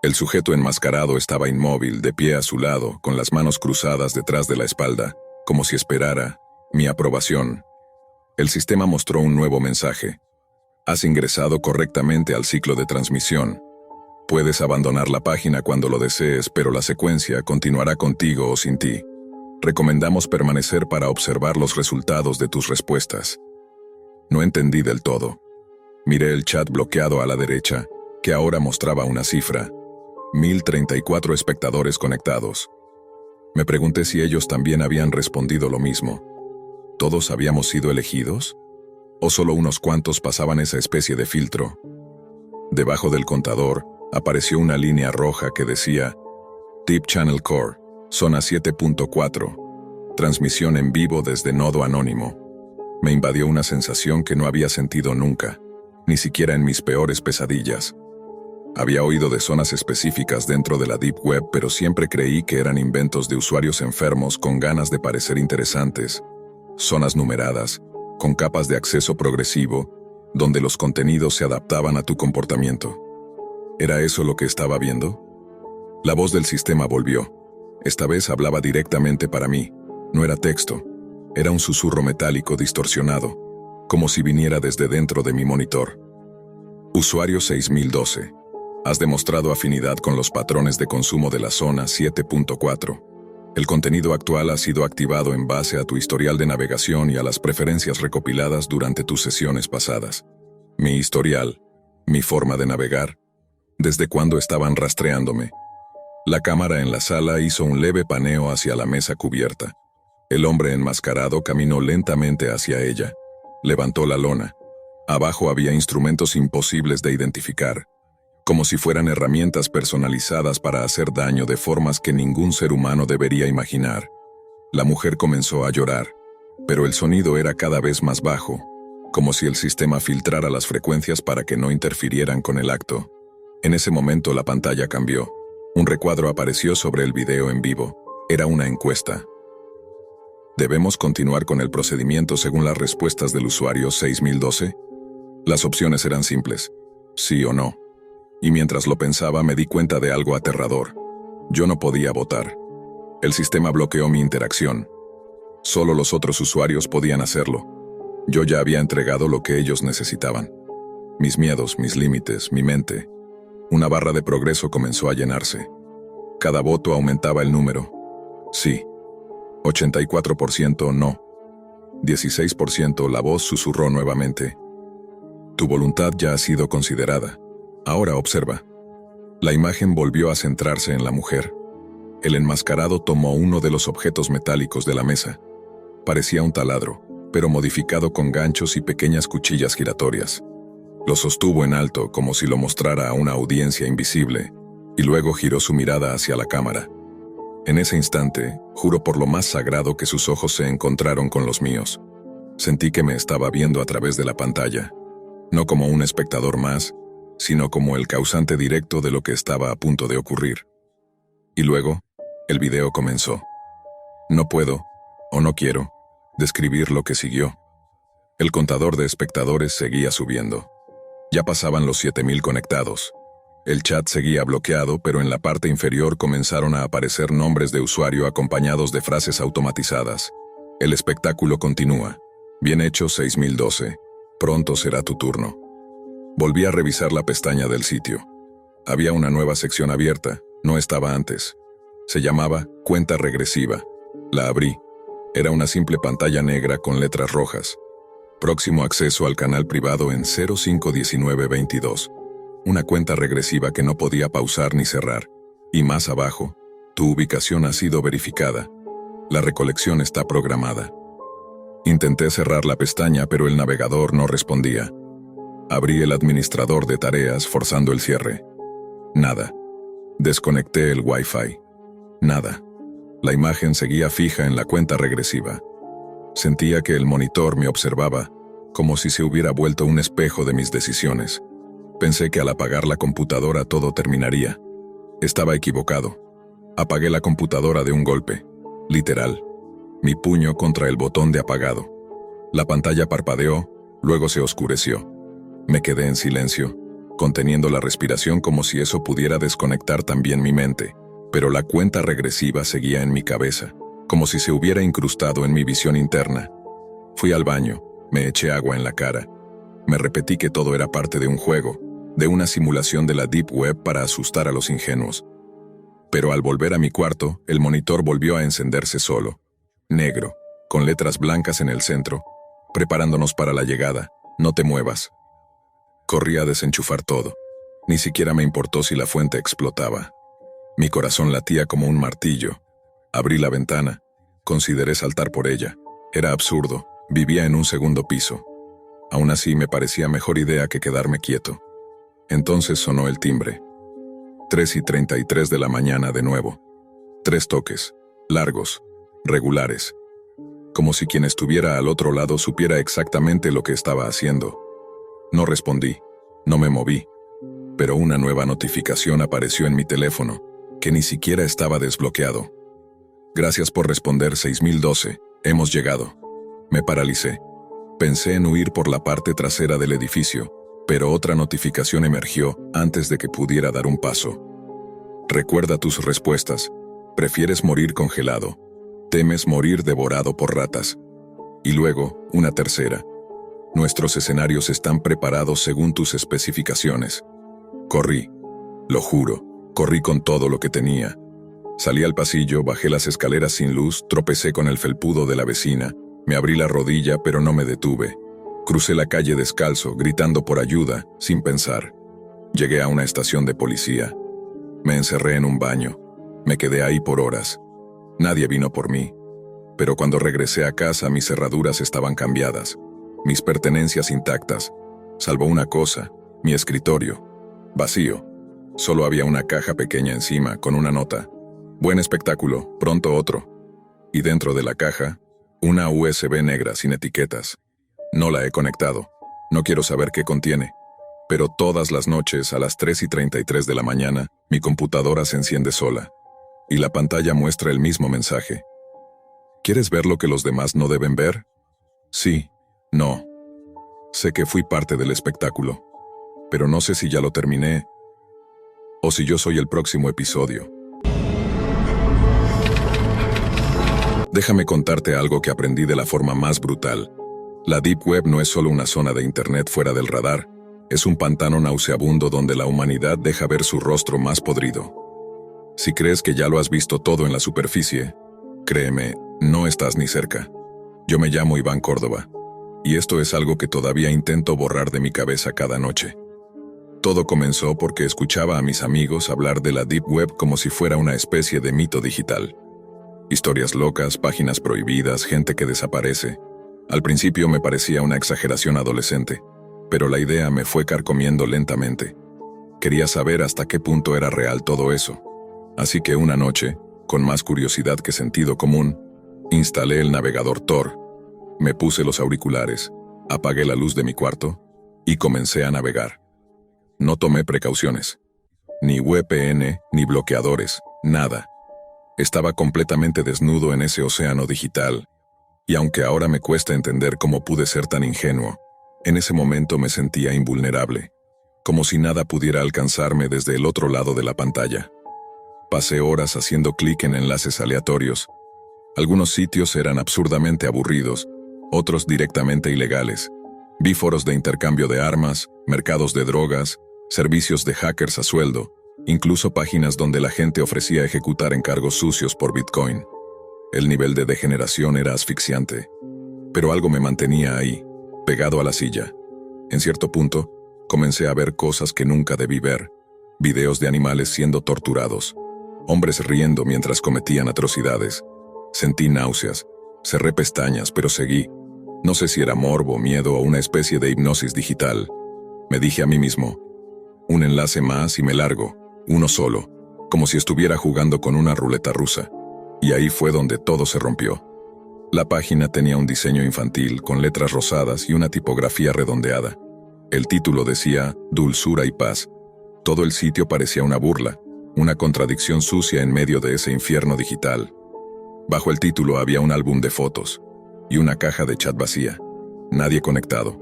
El sujeto enmascarado estaba inmóvil, de pie a su lado, con las manos cruzadas detrás de la espalda, como si esperara mi aprobación. El sistema mostró un nuevo mensaje. Has ingresado correctamente al ciclo de transmisión. Puedes abandonar la página cuando lo desees, pero la secuencia continuará contigo o sin ti. Recomendamos permanecer para observar los resultados de tus respuestas. No entendí del todo. Miré el chat bloqueado a la derecha, que ahora mostraba una cifra. 1034 espectadores conectados. Me pregunté si ellos también habían respondido lo mismo. ¿Todos habíamos sido elegidos? ¿O solo unos cuantos pasaban esa especie de filtro? Debajo del contador, apareció una línea roja que decía Deep Channel Core, zona 7.4, transmisión en vivo desde nodo anónimo. Me invadió una sensación que no había sentido nunca, ni siquiera en mis peores pesadillas. Había oído de zonas específicas dentro de la Deep Web, pero siempre creí que eran inventos de usuarios enfermos con ganas de parecer interesantes. Zonas numeradas, con capas de acceso progresivo, donde los contenidos se adaptaban a tu comportamiento. ¿Era eso lo que estaba viendo? La voz del sistema volvió. Esta vez hablaba directamente para mí. No era texto. Era un susurro metálico distorsionado, como si viniera desde dentro de mi monitor. Usuario 6012. Has demostrado afinidad con los patrones de consumo de la zona 7.4. El contenido actual ha sido activado en base a tu historial de navegación y a las preferencias recopiladas durante tus sesiones pasadas. Mi historial, mi forma de navegar, desde cuando estaban rastreándome. La cámara en la sala hizo un leve paneo hacia la mesa cubierta. El hombre enmascarado caminó lentamente hacia ella. Levantó la lona. Abajo había instrumentos imposibles de identificar, como si fueran herramientas personalizadas para hacer daño de formas que ningún ser humano debería imaginar. La mujer comenzó a llorar, pero el sonido era cada vez más bajo, como si el sistema filtrara las frecuencias para que no interfirieran con el acto. En ese momento la pantalla cambió. Un recuadro apareció sobre el video en vivo. Era una encuesta. ¿Debemos continuar con el procedimiento según las respuestas del usuario 6012? Las opciones eran simples, sí o no. Y mientras lo pensaba me di cuenta de algo aterrador. Yo no podía votar. El sistema bloqueó mi interacción. Solo los otros usuarios podían hacerlo. Yo ya había entregado lo que ellos necesitaban. Mis miedos, mis límites, mi mente. Una barra de progreso comenzó a llenarse. Cada voto aumentaba el número. Sí. 84% no. 16% la voz susurró nuevamente. Tu voluntad ya ha sido considerada. Ahora observa. La imagen volvió a centrarse en la mujer. El enmascarado tomó uno de los objetos metálicos de la mesa. Parecía un taladro, pero modificado con ganchos y pequeñas cuchillas giratorias. Lo sostuvo en alto como si lo mostrara a una audiencia invisible, y luego giró su mirada hacia la cámara. En ese instante, juro por lo más sagrado que sus ojos se encontraron con los míos. Sentí que me estaba viendo a través de la pantalla, no como un espectador más, sino como el causante directo de lo que estaba a punto de ocurrir. Y luego, el video comenzó. No puedo, o no quiero, describir lo que siguió. El contador de espectadores seguía subiendo. Ya pasaban los 7000 conectados. El chat seguía bloqueado, pero en la parte inferior comenzaron a aparecer nombres de usuario acompañados de frases automatizadas. El espectáculo continúa. Bien hecho 6012. Pronto será tu turno. Volví a revisar la pestaña del sitio. Había una nueva sección abierta, no estaba antes. Se llamaba Cuenta Regresiva. La abrí. Era una simple pantalla negra con letras rojas. Próximo acceso al canal privado en 051922. Una cuenta regresiva que no podía pausar ni cerrar. Y más abajo, tu ubicación ha sido verificada. La recolección está programada. Intenté cerrar la pestaña, pero el navegador no respondía. Abrí el administrador de tareas forzando el cierre. Nada. Desconecté el Wi-Fi. Nada. La imagen seguía fija en la cuenta regresiva. Sentía que el monitor me observaba, como si se hubiera vuelto un espejo de mis decisiones. Pensé que al apagar la computadora todo terminaría. Estaba equivocado. Apagué la computadora de un golpe. Literal. Mi puño contra el botón de apagado. La pantalla parpadeó, luego se oscureció. Me quedé en silencio, conteniendo la respiración como si eso pudiera desconectar también mi mente. Pero la cuenta regresiva seguía en mi cabeza, como si se hubiera incrustado en mi visión interna. Fui al baño, me eché agua en la cara. Me repetí que todo era parte de un juego, de una simulación de la Deep Web para asustar a los ingenuos. Pero al volver a mi cuarto, el monitor volvió a encenderse solo. Negro, con letras blancas en el centro, preparándonos para la llegada. No te muevas. Corrí a desenchufar todo. Ni siquiera me importó si la fuente explotaba. Mi corazón latía como un martillo. Abrí la ventana. Consideré saltar por ella. Era absurdo. Vivía en un segundo piso. Aún así me parecía mejor idea que quedarme quieto. Entonces sonó el timbre. 3:33 de la mañana de nuevo. 3 toques. Largos. Regulares. Como si quien estuviera al otro lado supiera exactamente lo que estaba haciendo. No respondí. No me moví. Pero una nueva notificación apareció en mi teléfono, que ni siquiera estaba desbloqueado. Gracias por responder 6012. Hemos llegado. Me paralicé. Pensé en huir por la parte trasera del edificio, pero otra notificación emergió antes de que pudiera dar un paso. Recuerda tus respuestas. Prefieres morir congelado. Temes morir devorado por ratas. Y luego, una tercera. Nuestros escenarios están preparados según tus especificaciones. Corrí. Lo juro, corrí con todo lo que tenía. Salí al pasillo, bajé las escaleras sin luz, tropecé con el felpudo de la vecina, me abrí la rodilla pero no me detuve. Crucé la calle descalzo, gritando por ayuda, sin pensar. Llegué a una estación de policía. Me encerré en un baño. Me quedé ahí por horas. Nadie vino por mí. Pero cuando regresé a casa mis cerraduras estaban cambiadas, mis pertenencias intactas, salvo una cosa, mi escritorio. Vacío. Solo había una caja pequeña encima, con una nota. Buen espectáculo, pronto otro. Y dentro de la caja, una USB negra sin etiquetas. No la he conectado. No quiero saber qué contiene. Pero todas las noches, a las 3:33 de la mañana, mi computadora se enciende sola. Y la pantalla muestra el mismo mensaje. ¿Quieres ver lo que los demás no deben ver? Sí. No. Sé que fui parte del espectáculo. Pero no sé si ya lo terminé, o si yo soy el próximo episodio. Déjame contarte algo que aprendí de la forma más brutal. La Deep Web no es solo una zona de Internet fuera del radar, es un pantano nauseabundo donde la humanidad deja ver su rostro más podrido. Si crees que ya lo has visto todo en la superficie, créeme, no estás ni cerca. Yo me llamo Iván Córdoba, y esto es algo que todavía intento borrar de mi cabeza cada noche. Todo comenzó porque escuchaba a mis amigos hablar de la Deep Web como si fuera una especie de mito digital. Historias locas, páginas prohibidas, gente que desaparece. Al principio me parecía una exageración adolescente, pero la idea me fue carcomiendo lentamente. Quería saber hasta qué punto era real todo eso. Así que una noche, con más curiosidad que sentido común, instalé el navegador Tor, me puse los auriculares, apagué la luz de mi cuarto y comencé a navegar. No tomé precauciones. Ni VPN, ni bloqueadores, nada. Estaba completamente desnudo en ese océano digital, y aunque ahora me cuesta entender cómo pude ser tan ingenuo, en ese momento me sentía invulnerable, como si nada pudiera alcanzarme desde el otro lado de la pantalla. Pasé horas haciendo clic en enlaces aleatorios. Algunos sitios eran absurdamente aburridos, otros directamente ilegales. Vi foros de intercambio de armas, mercados de drogas, servicios de hackers a sueldo, incluso páginas donde la gente ofrecía ejecutar encargos sucios por Bitcoin. El nivel de degeneración era asfixiante. Pero algo me mantenía ahí, pegado a la silla. En cierto punto, comencé a ver cosas que nunca debí ver. Videos de animales siendo torturados. Hombres riendo mientras cometían atrocidades. Sentí náuseas. Cerré pestañas, pero seguí. No sé si era morbo, miedo o una especie de hipnosis digital. Me dije a mí mismo, un enlace más y me largo, uno solo, como si estuviera jugando con una ruleta rusa. Y ahí fue donde todo se rompió. La página tenía un diseño infantil con letras rosadas y una tipografía redondeada. El título decía Dulzura y Paz. Todo el sitio parecía una burla, una contradicción sucia en medio de ese infierno digital. Bajo el título había un álbum de fotos y una caja de chat vacía. Nadie conectado.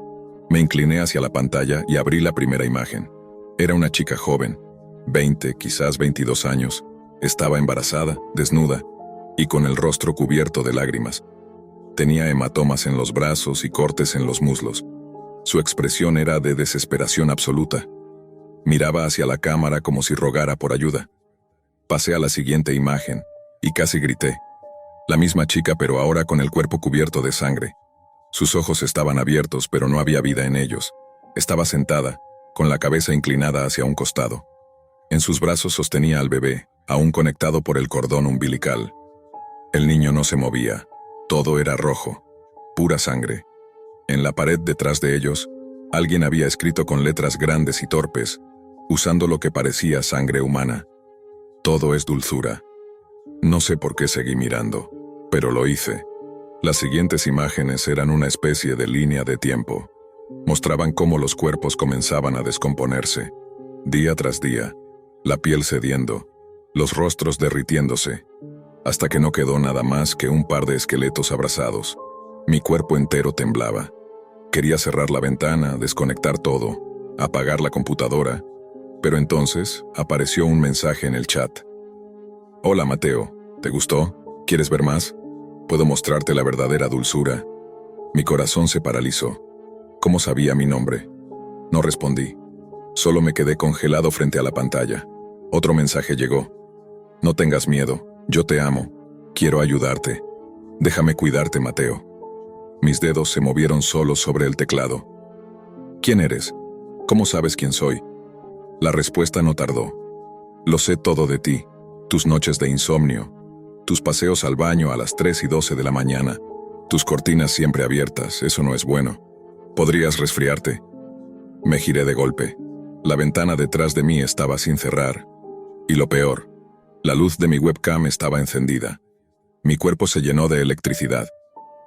Me incliné hacia la pantalla y abrí la primera imagen. Era una chica joven, 20, quizás 22 años. Estaba embarazada, desnuda, y con el rostro cubierto de lágrimas. Tenía hematomas en los brazos y cortes en los muslos. Su expresión era de desesperación absoluta. Miraba hacia la cámara como si rogara por ayuda. Pasé a la siguiente imagen, y casi grité. La misma chica, pero ahora con el cuerpo cubierto de sangre. Sus ojos estaban abiertos, pero no había vida en ellos. Estaba sentada, con la cabeza inclinada hacia un costado. En sus brazos sostenía al bebé, aún conectado por el cordón umbilical. El niño no se movía. Todo era rojo, pura sangre. En la pared detrás de ellos, alguien había escrito con letras grandes y torpes, usando lo que parecía sangre humana. Todo es dulzura. No sé por qué seguí mirando, pero lo hice. Las siguientes imágenes eran una especie de línea de tiempo. Mostraban cómo los cuerpos comenzaban a descomponerse, día tras día, la piel cediendo, los rostros derritiéndose, hasta que no quedó nada más que un par de esqueletos abrazados. Mi cuerpo entero temblaba. Quería cerrar la ventana, desconectar todo, apagar la computadora, pero entonces apareció un mensaje en el chat. Hola Mateo, ¿te gustó? ¿Quieres ver más? Puedo mostrarte la verdadera dulzura. Mi corazón se paralizó. ¿Cómo sabía mi nombre? No respondí. Solo me quedé congelado frente a la pantalla. Otro mensaje llegó. No tengas miedo, yo te amo. Quiero ayudarte. Déjame cuidarte, Mateo. Mis dedos se movieron solos sobre el teclado. ¿Quién eres? ¿Cómo sabes quién soy? La respuesta no tardó. Lo sé todo de ti. Tus noches de insomnio, tus paseos al baño a las 3:12 de la mañana, tus cortinas siempre abiertas, eso no es bueno. Podrías resfriarte. Me giré de golpe. La ventana detrás de mí estaba sin cerrar. Y lo peor, la luz de mi webcam estaba encendida. Mi cuerpo se llenó de electricidad.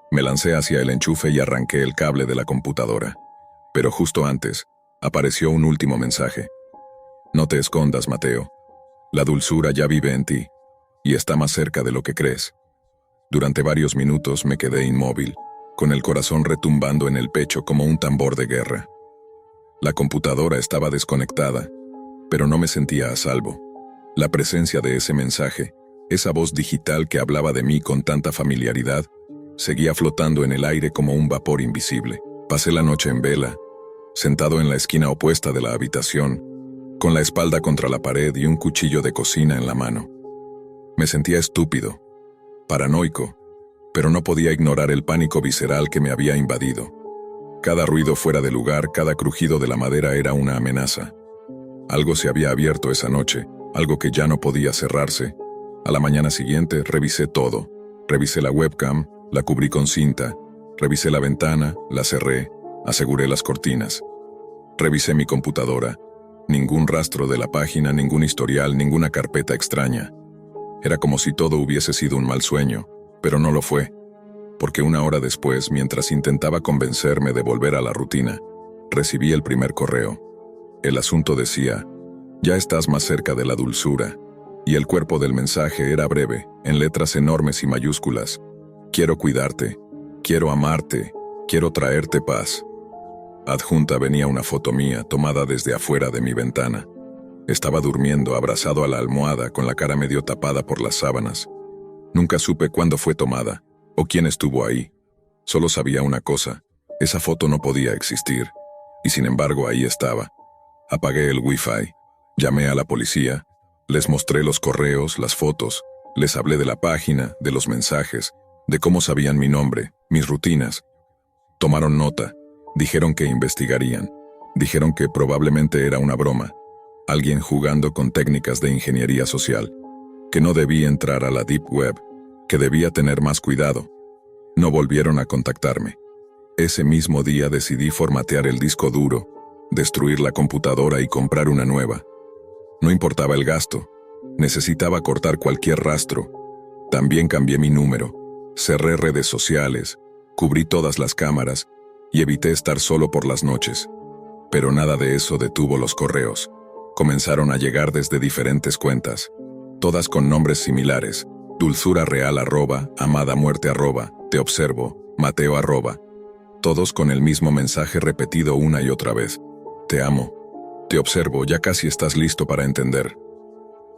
Me lancé hacia el enchufe y arranqué el cable de la computadora. Pero justo antes, apareció un último mensaje. No te escondas, Mateo. La dulzura ya vive en ti, y está más cerca de lo que crees. Durante varios minutos me quedé inmóvil, con el corazón retumbando en el pecho como un tambor de guerra. La computadora estaba desconectada, pero no me sentía a salvo. La presencia de ese mensaje, esa voz digital que hablaba de mí con tanta familiaridad, seguía flotando en el aire como un vapor invisible. Pasé la noche en vela, sentado en la esquina opuesta de la habitación, con la espalda contra la pared y un cuchillo de cocina en la mano. Me sentía estúpido, paranoico, pero no podía ignorar el pánico visceral que me había invadido. Cada ruido fuera de lugar, cada crujido de la madera era una amenaza. Algo se había abierto esa noche, algo que ya no podía cerrarse. A la mañana siguiente revisé todo. Revisé la webcam, la cubrí con cinta, revisé la ventana, la cerré, aseguré las cortinas. Revisé mi computadora. Ningún rastro de la página, ningún historial, ninguna carpeta extraña. Era como si todo hubiese sido un mal sueño, pero no lo fue, porque una hora después, mientras intentaba convencerme de volver a la rutina, recibí el primer correo. El asunto decía, ya estás más cerca de la dulzura, y el cuerpo del mensaje era breve, en letras enormes y mayúsculas. Quiero cuidarte, quiero amarte, quiero traerte paz. Adjunta venía una foto mía tomada desde afuera de mi ventana. Estaba durmiendo abrazado a la almohada con la cara medio tapada por las sábanas. Nunca supe cuándo fue tomada o quién estuvo ahí. Solo sabía una cosa: esa foto no podía existir. Y sin embargo ahí estaba. Apagué el wifi, llamé a la policía, les mostré los correos, las fotos, les hablé de la página, de los mensajes, de cómo sabían mi nombre, mis rutinas. Tomaron nota, dijeron que investigarían, dijeron que probablemente era una broma, alguien jugando con técnicas de ingeniería social, que no debía entrar a la Deep Web, que debía tener más cuidado. No volvieron a contactarme. Ese mismo día decidí formatear el disco duro, destruir la computadora y comprar una nueva. No importaba el gasto, necesitaba cortar cualquier rastro. También cambié mi número, cerré redes sociales, cubrí todas las cámaras y evité estar solo por las noches. Pero nada de eso detuvo los correos. Comenzaron a llegar desde diferentes cuentas, todas con nombres similares: dulzura_real, @amadamuerte, te observo, Mateo, todos con el mismo mensaje repetido una y otra vez: te amo, te observo, ya casi estás listo para entender.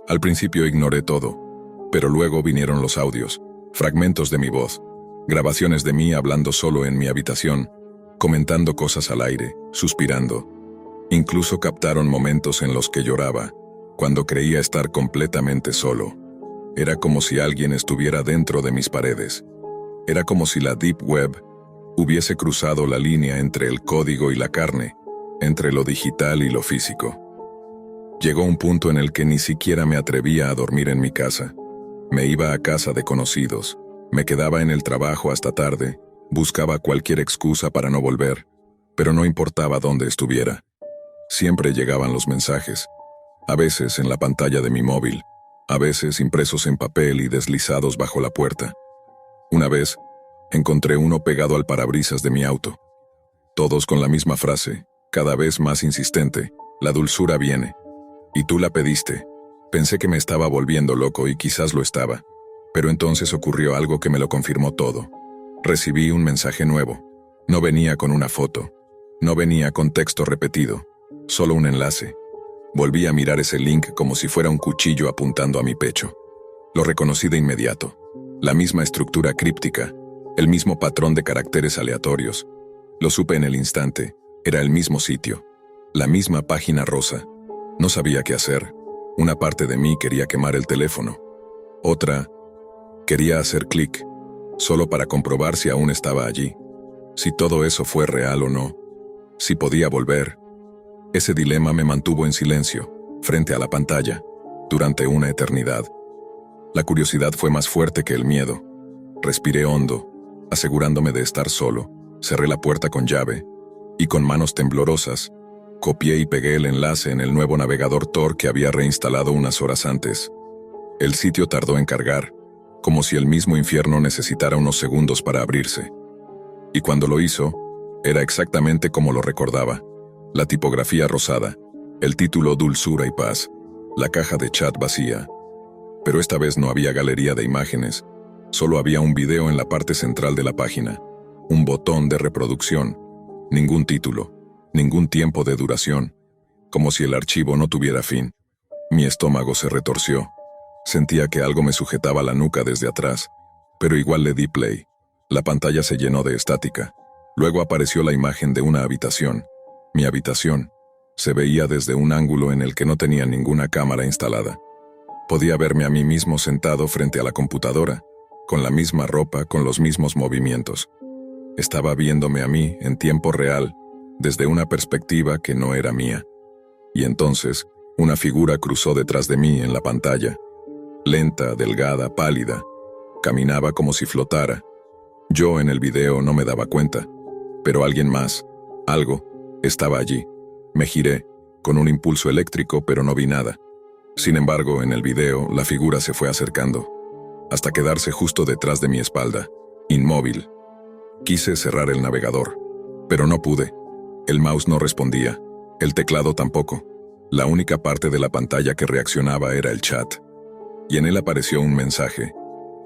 Al principio ignoré todo, pero luego vinieron los audios, fragmentos de mi voz, grabaciones de mí hablando solo en mi habitación, comentando cosas al aire, suspirando. Incluso captaron momentos en los que lloraba, cuando creía estar completamente solo. Era como si alguien estuviera dentro de mis paredes. Era como si la Deep Web hubiese cruzado la línea entre el código y la carne, entre lo digital y lo físico. Llegó un punto en el que ni siquiera me atrevía a dormir en mi casa. Me iba a casa de conocidos, me quedaba en el trabajo hasta tarde, buscaba cualquier excusa para no volver, pero no importaba dónde estuviera. Siempre llegaban los mensajes, a veces en la pantalla de mi móvil, a veces impresos en papel y deslizados bajo la puerta. Una vez, encontré uno pegado al parabrisas de mi auto. Todos con la misma frase, cada vez más insistente: la dulzura viene. Y tú la pediste. Pensé que me estaba volviendo loco y quizás lo estaba. Pero entonces ocurrió algo que me lo confirmó todo. Recibí un mensaje nuevo. No venía con una foto. No venía con texto repetido. Solo un enlace. Volví a mirar ese link como si fuera un cuchillo apuntando a mi pecho. Lo reconocí de inmediato. La misma estructura críptica. El mismo patrón de caracteres aleatorios. Lo supe en el instante. Era el mismo sitio. La misma página rosa. No sabía qué hacer. Una parte de mí quería quemar el teléfono. Otra quería hacer clic, solo para comprobar si aún estaba allí, si todo eso fue real o no, si podía volver. Ese dilema me mantuvo en silencio, frente a la pantalla, durante una eternidad. La curiosidad fue más fuerte que el miedo. Respiré hondo, asegurándome de estar solo, cerré la puerta con llave, y con manos temblorosas, copié y pegué el enlace en el nuevo navegador Tor que había reinstalado unas horas antes. El sitio tardó en cargar, como si el mismo infierno necesitara unos segundos para abrirse. Y cuando lo hizo, era exactamente como lo recordaba. La tipografía rosada, el título Dulzura y Paz, la caja de chat vacía. Pero esta vez no había galería de imágenes, solo había un video en la parte central de la página, un botón de reproducción, ningún título, ningún tiempo de duración, como si el archivo no tuviera fin. Mi estómago se retorció. Sentía que algo me sujetaba la nuca desde atrás, pero igual le di play. La pantalla se llenó de estática. Luego apareció la imagen de una habitación. Mi habitación. Se veía desde un ángulo en el que no tenía ninguna cámara instalada. Podía verme a mí mismo sentado frente a la computadora, con la misma ropa, con los mismos movimientos. Estaba viéndome a mí en tiempo real, desde una perspectiva que no era mía. Y entonces, una figura cruzó detrás de mí en la pantalla. Lenta, delgada, pálida. Caminaba como si flotara. Yo en el video no me daba cuenta, pero alguien más, algo, estaba allí. Me giré, con un impulso eléctrico, pero no vi nada. Sin embargo, en el video, la figura se fue acercando, hasta quedarse justo detrás de mi espalda, inmóvil. Quise cerrar el navegador, pero no pude. El mouse no respondía, el teclado tampoco. La única parte de la pantalla que reaccionaba era el chat. Y en él apareció un mensaje: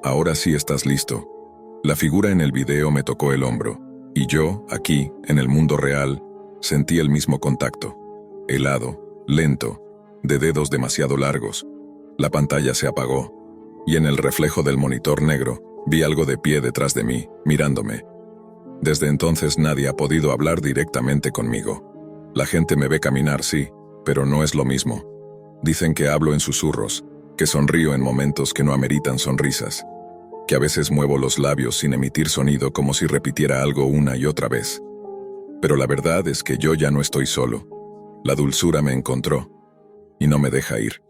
ahora sí estás listo. La figura en el video me tocó el hombro, y yo, aquí, en el mundo real, Sentí el mismo contacto, helado, lento, de dedos demasiado largos. La pantalla se apagó, y en el reflejo del monitor negro, vi algo de pie detrás de mí, mirándome. Desde entonces nadie ha podido hablar directamente conmigo. La gente me ve caminar, sí, pero no es lo mismo. Dicen que hablo en susurros, que sonrío en momentos que no ameritan sonrisas, que a veces muevo los labios sin emitir sonido como si repitiera algo una y otra vez. Pero la verdad es que yo ya no estoy solo. La dulzura me encontró y no me deja ir.